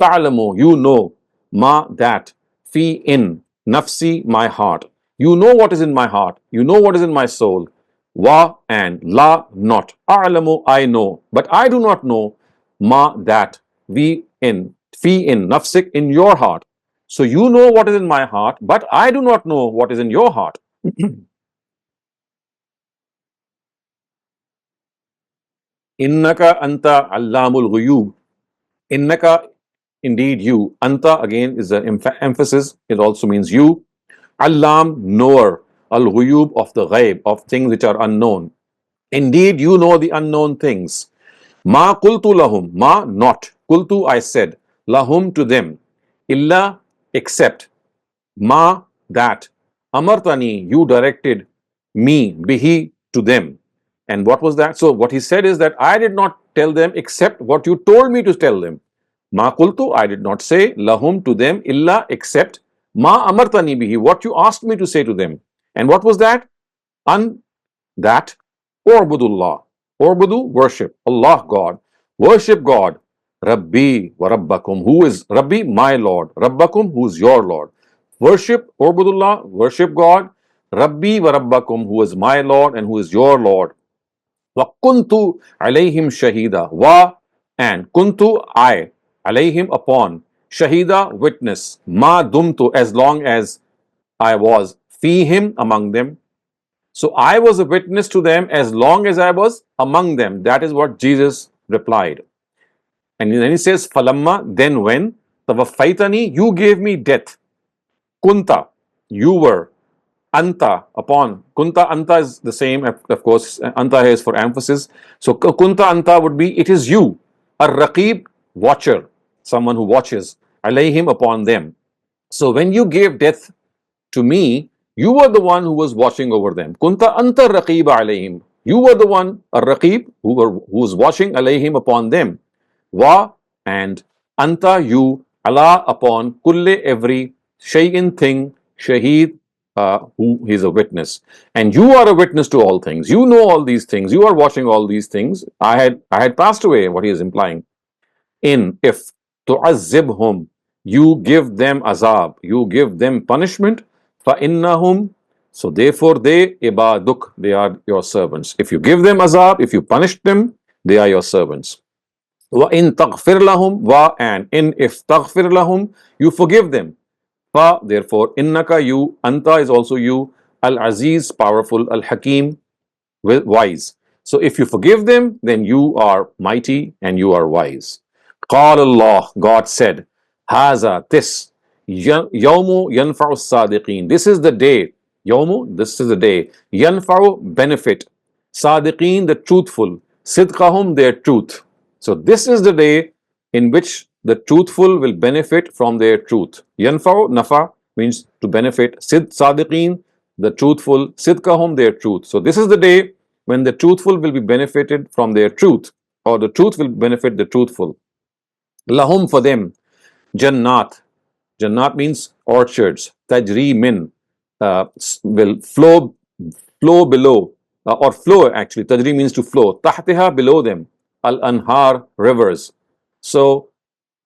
Ta'lamu, you know, ma, that, fi, in, nafsi, my heart. You know what is in my heart. You know what is in my soul. Wa, and la, not. A'lamu, I know. But I do not know, ma, that, vi, in, fi, in, nafsik, in your heart. So you know what is in my heart, but I do not know what is in your heart. Innaka anta allamul ghuyub. Innaka, indeed you. Anta, again, is an emphasis. It also means you. Allam, knower. Al-ghuyub, of the ghaib, of things which are unknown. Indeed, you know the unknown things. Ma qultu lahum, ma, not. Qultu, I said. Lahum, to them. Illa, except. Ma, that. Amartani, you directed me, bihi, to them. And what was that? So what he said is that I did not tell them except what you told me to tell them. Ma qultu, I did not say, lahum, to them, illa, except, ma amartani bihi, what you asked me to say to them. And what was that? That, U'budullah. U'budu, worship. Allah, God. Worship God. Rabbi wa Rabbakum. Who is Rabbi? My Lord. Rabbakum, who is your Lord. Worship, U'budullah, worship God. Rabbi wa Rabbakum, who is my Lord and who is your Lord. Wa kuntu alayhim shahida. Wa, and kuntu, I, alayhim, upon. Shahida, witness. Ma dumtu, as long as I was. Fihim, among them. So I was a witness to them as long as I was among them. That is what Jesus replied. And then he says, Falamma, then when, Tawaffaitani, you gave me death. Kunta, you were. Anta, upon. Kunta, anta is the same, of course. Anta here is for emphasis. So kunta, anta would be, it is you. Ar-Raqib, watcher. Someone who watches. Alayhim, upon them. So when you gave death to me, you were the one who was watching over them. Kunta anta raqiba alayhim. You were the one, a raqib, who was watching alayhim, upon them. Wa, and anta, you, ala, upon, kulle, every, shay'in, thing, shaheed, who he is a witness. And you are a witness to all things. You know all these things. You are watching all these things. I had passed away, what he is implying. In if tu'azzibhum, you give them azab, you give them punishment, فَإِنَّهُمْ, so therefore they, ibaduk, they are your servants. If you give them azab, if you punish them, they are your servants. وَإِن تَغْفِرْ لَهُمْ wa, and in if تَغْفِرْ لَهُمْ, you forgive them. Fa, therefore, innaka, you, anta is also you, al-aziz, powerful, al-hakim, wise. So if you forgive them, then you are mighty and you are wise. Qala Allah, God said, Haza, this, yawmu yanfa'u sadiqeen. This is the day, yawmu, this is the day, yanfa'u, benefit, sadiqeen, the truthful, sidqahum, their truth. So this is the day in which the truthful will benefit from their truth. Yanfa'u, nafa, means to benefit, sadiqeen, the truthful, sidqahum, their truth. So this is the day when the truthful will be benefited from their truth, or the truth will benefit the truthful. Lahum, for them, jannat. Jannat means orchards. Tajri min, will flow below, or flow actually. Tajri means to flow. Tahtiha, below them. Al anhar, rivers. So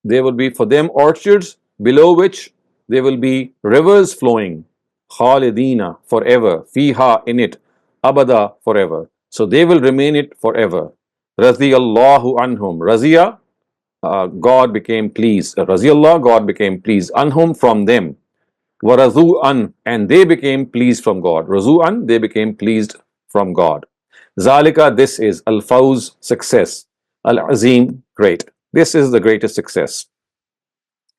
there will be for them orchards below which there will be rivers flowing. Khalidina, forever. Fiha, in it. Abada, forever. So they will remain it forever. Radiyallahu anhum. Razia, God became pleased. Raziyallah, God became pleased. Anhum, from them. Warazu an, and they became pleased from God. Razu an, they became pleased from God. Zalika, this is al-fawz, success. Al-azim, great. This is the greatest success.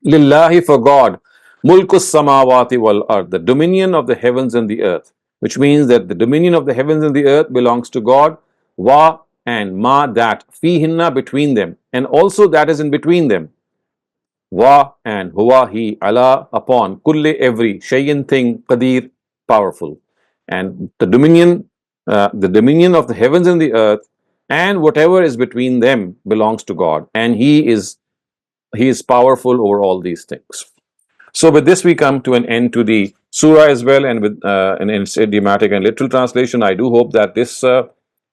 Lillahi, for God, mulkus samawati wal ard, the dominion of the heavens and the earth, which means that the dominion of the heavens and the earth belongs to God. Wa, and ma, that, fihinna, between them, and also that is in between them. Wa, and huwa, he, ala, upon, kulli, every, shay'in, thing, qadir, powerful. And the dominion of the heavens and the earth and whatever is between them belongs to God, and he is powerful over all these things. So with this we come to an end to the surah as well, and with an idiomatic and literal translation. I do hope that this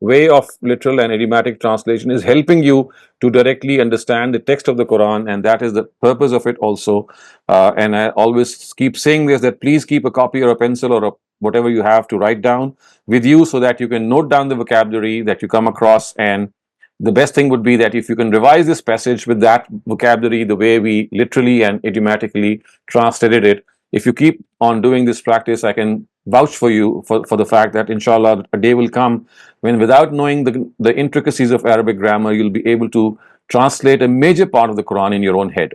way of literal and idiomatic translation is helping you to directly understand the text of the Quran, and that is the purpose of it also. And I always keep saying this, that please keep a copy or a pencil or whatever you have to write down with you, so that you can note down the vocabulary that you come across. And the best thing would be that if you can revise this passage with that vocabulary, the way we literally and idiomatically translated it, if you keep on doing this practice, I can vouch for you for the fact that inshallah a day will come when, without knowing the intricacies of Arabic grammar, you'll be able to translate a major part of the Quran in your own head.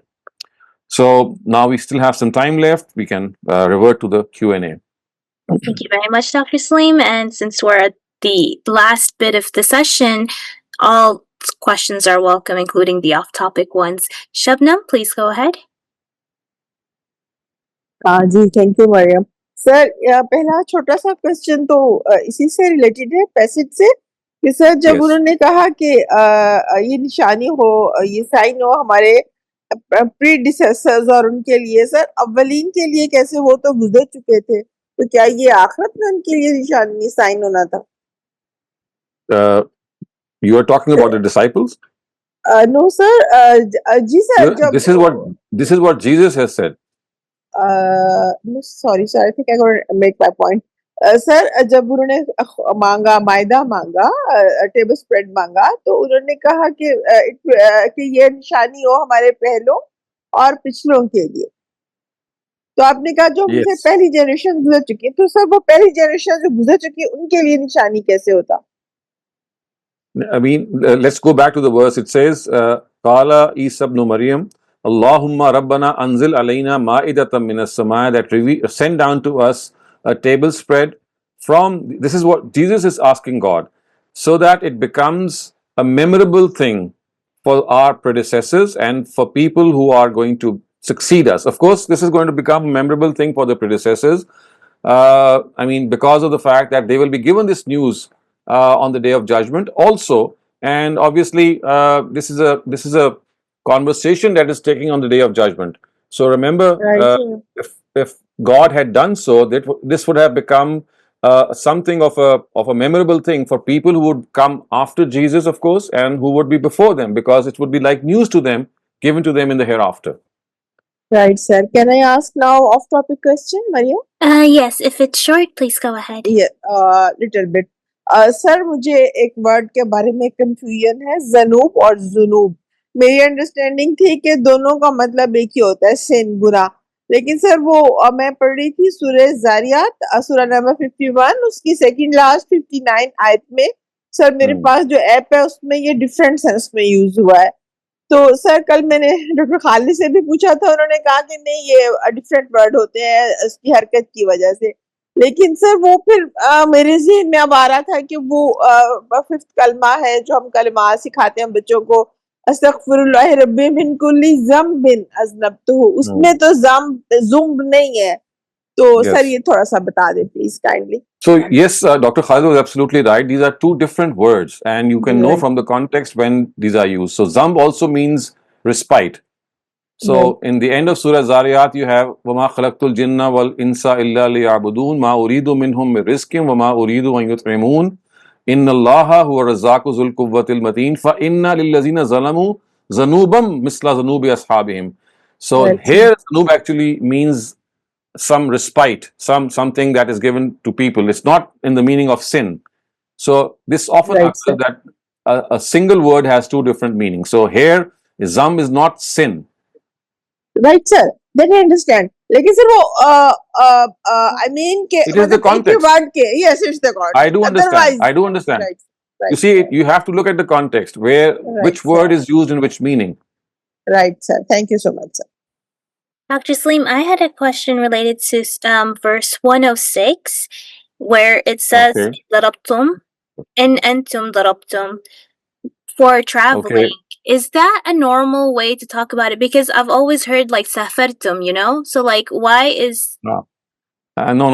So now we still have some time left. We can revert to the Q&A. Thank you very much, Dr. Saleem. And since we're at the last bit of the session, all questions are welcome, including the off-topic ones. Shabnam, please go ahead. जी thank you Mariam sir पहला छोटा सा question तो इसी से related है passage से कि सर जब Yes. उन्होंने कहा कि ये निशानी हो, ये साइन हो हमारे प्रीडिसेसर्स और उनके लिए, सर अव्वलीन के लिए कैसे, वो तो गुजर चुके थे, तो क्या ये आखिरत में उनके लिए निशानी साइन होना था? You are talking about the disciples? No sir जी सर जब This is what Jesus has said. no, sorry sir, I think I got to make my point. Sir जब उन्होंने मांगा, मायदा मांगा, टेबल स्प्रेड मांगा, तो उन्होंने कहा कि ये निशानी हो हमारे पहलों और पिछलों के लिए। तो आपने कहा जो Yes. उनसे पहली जनरेशन गुजर चुकी है, तो सर वो पहली जनरेशन जो गुजर चुकी है उनके लिए निशानी कैसे होता? I mean, let's go back to the verse. It says, Qala Isa ibn Maryam, Allahumma Rabbana anzil alayna ma'idatan minas samai, that send down to us a table spread from, this is what Jesus is asking God, so that it becomes a memorable thing for our predecessors and for people who are going to succeed us. Of course, this is going to become a memorable thing for the predecessors. I mean, because of the fact that they will be given this news on the day of judgment also, and obviously this is a conversation that is taking on the day of judgment. So remember, Right, sir. if God had done so, that this would have become something of a memorable thing for people who would come after Jesus, of course, and who would be before them, because it would be like news to them, given to them in the hereafter. Right, sir. Can I ask now off-topic question, Maria? Yes, if it's short, please go ahead. Yeah, little bit. Sir मुझे एक word के बारे में confusion है, ज़नूब और जुनूब। मेरी understanding थी कि दोनों का मतलब एक ही होता है, सिन, गुनाह। लेकिन सर वो मैं पढ़ रही थी सूरह ज़ारियात, सूरह नंबर 51, उसकी सेकंड लास्ट 59 आयत में। सर मेरे पास जो ऐप है उसमें ये डिफरेंट सेंस में यूज हुआ है। तो सर कल मैंने डॉक्टर खालिद से भी पूछा था, उन्होंने कहा कि नहीं ये डिफरेंट वर्ड होते हैं उसकी हरकत की वजह से। लेकिन सर वो फिर मेरे ज़हन में अब आ रहा था कि वो 5th कलमा है जो हम कलमा सिखाते हैं बच्चों को, अस्तगफिरुल्लाह रब्बी मिन कुल्ली ज़म्बिन अज़नबतहु, उसमें तो ज़ुम्ब नहीं है। तो सर ये थोड़ा सा बता दें please kindly. So yes, Dr. Khalid was absolutely right. These are two different words, and you can know from the context when these are used. So zamb also means respite. So in the end of Surah Zariyat, you have وَمَا خَلَقْتُ الْجِنَّ وَالْإِنسَ إِلَّا لِيَعْبُدُونَ مَا أُرِيدُ مِنْهُم مِّن رِزْقٍ وَمَا أُرِيدُ أَن يُطْعِمُونَ إِنَّ اللَّهَ هُوَ الرَّزَّاقُ ذُو الْقُوَّةِ الْمَتِينُ فَإِنَّ لِلَّذِينَ ظَلَمُوا ذَنُوبًا مِثْلَ ذُنُوبِ أَصْحَابِهِمْ. So here zanub actually means some respite, something that is given to people. It's not in the meaning of sin. So this often occurs that a single word has two different meanings. So here zam is not sin. Right, sir. Then I understand. लेकिन sir वो I mean के it is the context. word के, yes, it's the context. I do understand. I do understand. Right, you see, you have to look at the context where which word is used in which meaning. Right, sir. Thank you so much, sir. Dr. Saleem, I had a question related to verse 106, where it says ضربتم إن أنتم ضربتم for traveling. Is that a normal way to talk about it? Because I've always heard like safartum, you know? So like why is no,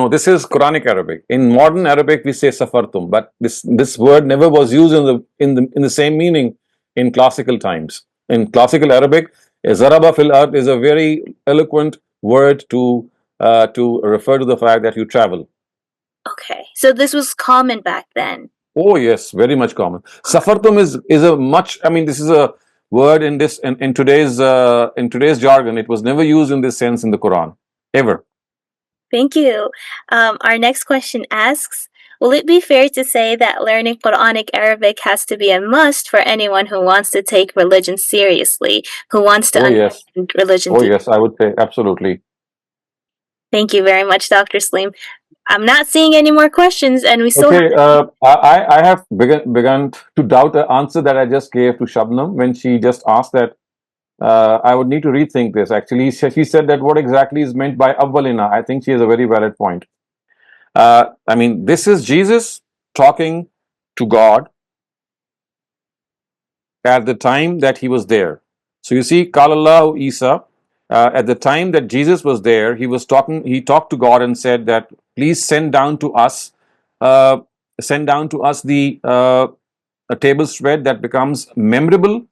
this is Quranic Arabic. In modern Arabic we say safartum, but this word never was used in the same meaning in classical times. In classical Arabic, zaraba fil ard is a very eloquent word to refer to the fact that you travel. Okay, so this was common back then. Oh yes, very much common. Safartum is a much. I mean, this is a word in today's jargon. It was never used in this sense in the Quran ever. Thank you. Our next question asks, will it be fair to say that learning Quranic Arabic has to be a must for anyone who wants to take religion seriously, who wants to understand religion deeply? Yes, I would say absolutely. Thank you very much, Dr. Saleem. I'm not seeing any more questions, and we still have... I have begun to doubt the answer that I just gave to Shabnam when she just asked that. I would need to rethink this. Actually, she said that what exactly is meant by awwalina. I think she has a very valid point. I mean, this is Jesus talking to God at the time that he was there. So you see, Qalallahu Isa, at the time that Jesus was there, he talked to God and said that, please send down to us the a table spread that becomes memorable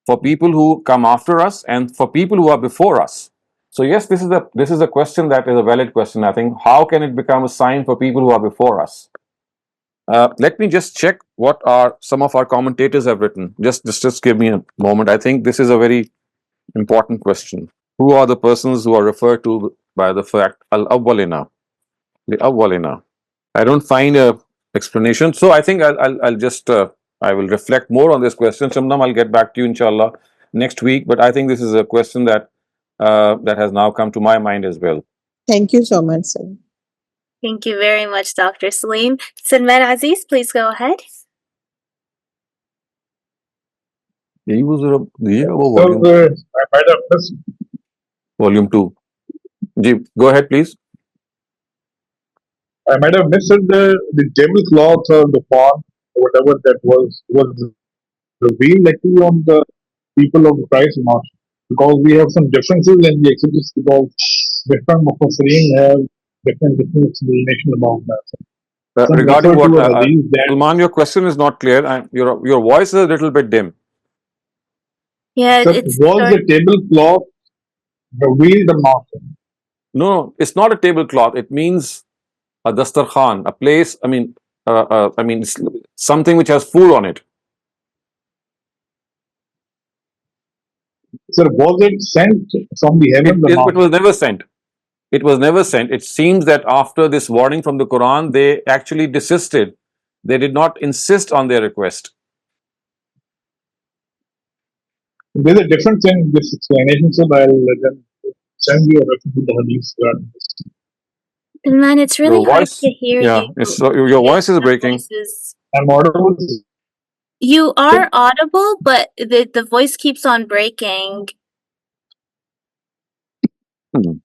for people who come after us and for people who are before us. So yes, this is a question that is a valid question. I think, how can it become a sign for people who are before us? Let me just check what some of our commentators have written. Just give me a moment. I think this is a very important question. Who are the persons who are referred to by the fact al-awwalina? The awwalina. I don't find a explanation. So I think I'll just I will reflect more on this question. Shamnam, I'll get back to you inshallah next week. But I think this is a question that has now come to my mind as well. Thank you so much, sir. Thank you very much, Dr. Saleem. Salman Aziz, please go ahead. volume 2. Go ahead, please. I might have missed the tablecloth or the pot, whatever that was revealed actually on the people of Christ or not, because we have some differences in the Exodus, because different Mufassirin have different explanation about that. Regarding what, Salman, your question is not clear. Your voice is a little bit dim. Yeah, so was the tablecloth revealed or not? No, it's not a tablecloth. It means a dastarkhan, a place. It's something which has food on it. Sir, was it sent from the heavens or It not? was never sent. It was never sent. It seems that after this warning from the Quran, they actually desisted. They did not insist on their request. There's a difference in this explanation, so I'll then send you a reference to the hadith. Man, it's really Your hard voice, to hear yeah, you. your voice is breaking. I'm audible. You are audible, but the voice keeps on breaking.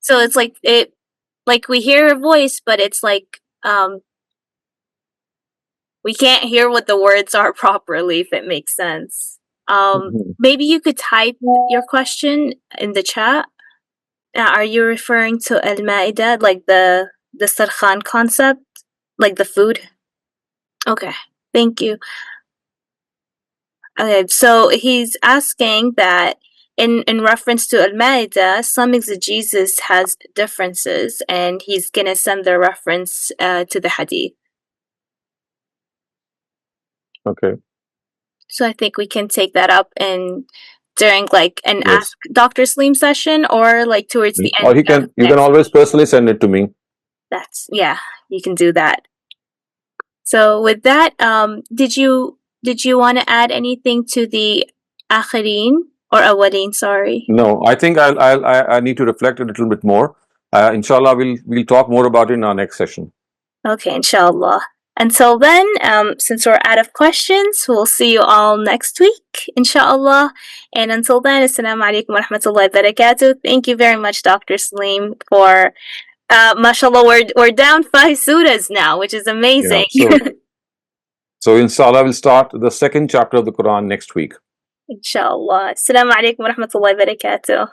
So it's like we hear a voice, but it's like we can't hear what the words are properly, if it makes sense. Maybe you could type your question in the chat. Are you referring to al-Ma'idah, like the sarkhan concept, like the food? Okay, thank you. Okay, so he's asking that in reference to al-Ma'idah, some exegesis has differences, and he's gonna send the reference to the hadith. Okay. So I think we can take that up during like an Yes. Ask Dr. Saleem session, or like towards the end. Or you can always personally send it to me. Yeah, you can do that. So with that, did you want to add anything to the akhirin or awalin? Sorry. No, I think I need to reflect a little bit more. Inshallah, we'll talk more about it in our next session. Okay, inshallah. Until then, since we're out of questions, we'll see you all next week, inshallah. And until then, assalamu alaikum wa rahmatullahi wa barakatuh. Thank you very much, Dr. Saleem, for mashallah, we're down 5 surahs now, which is amazing. Yeah, so inshallah, we'll start the second chapter of the Quran next week. Inshallah. Assalamu alaikum wa rahmatullahi wa barakatuh.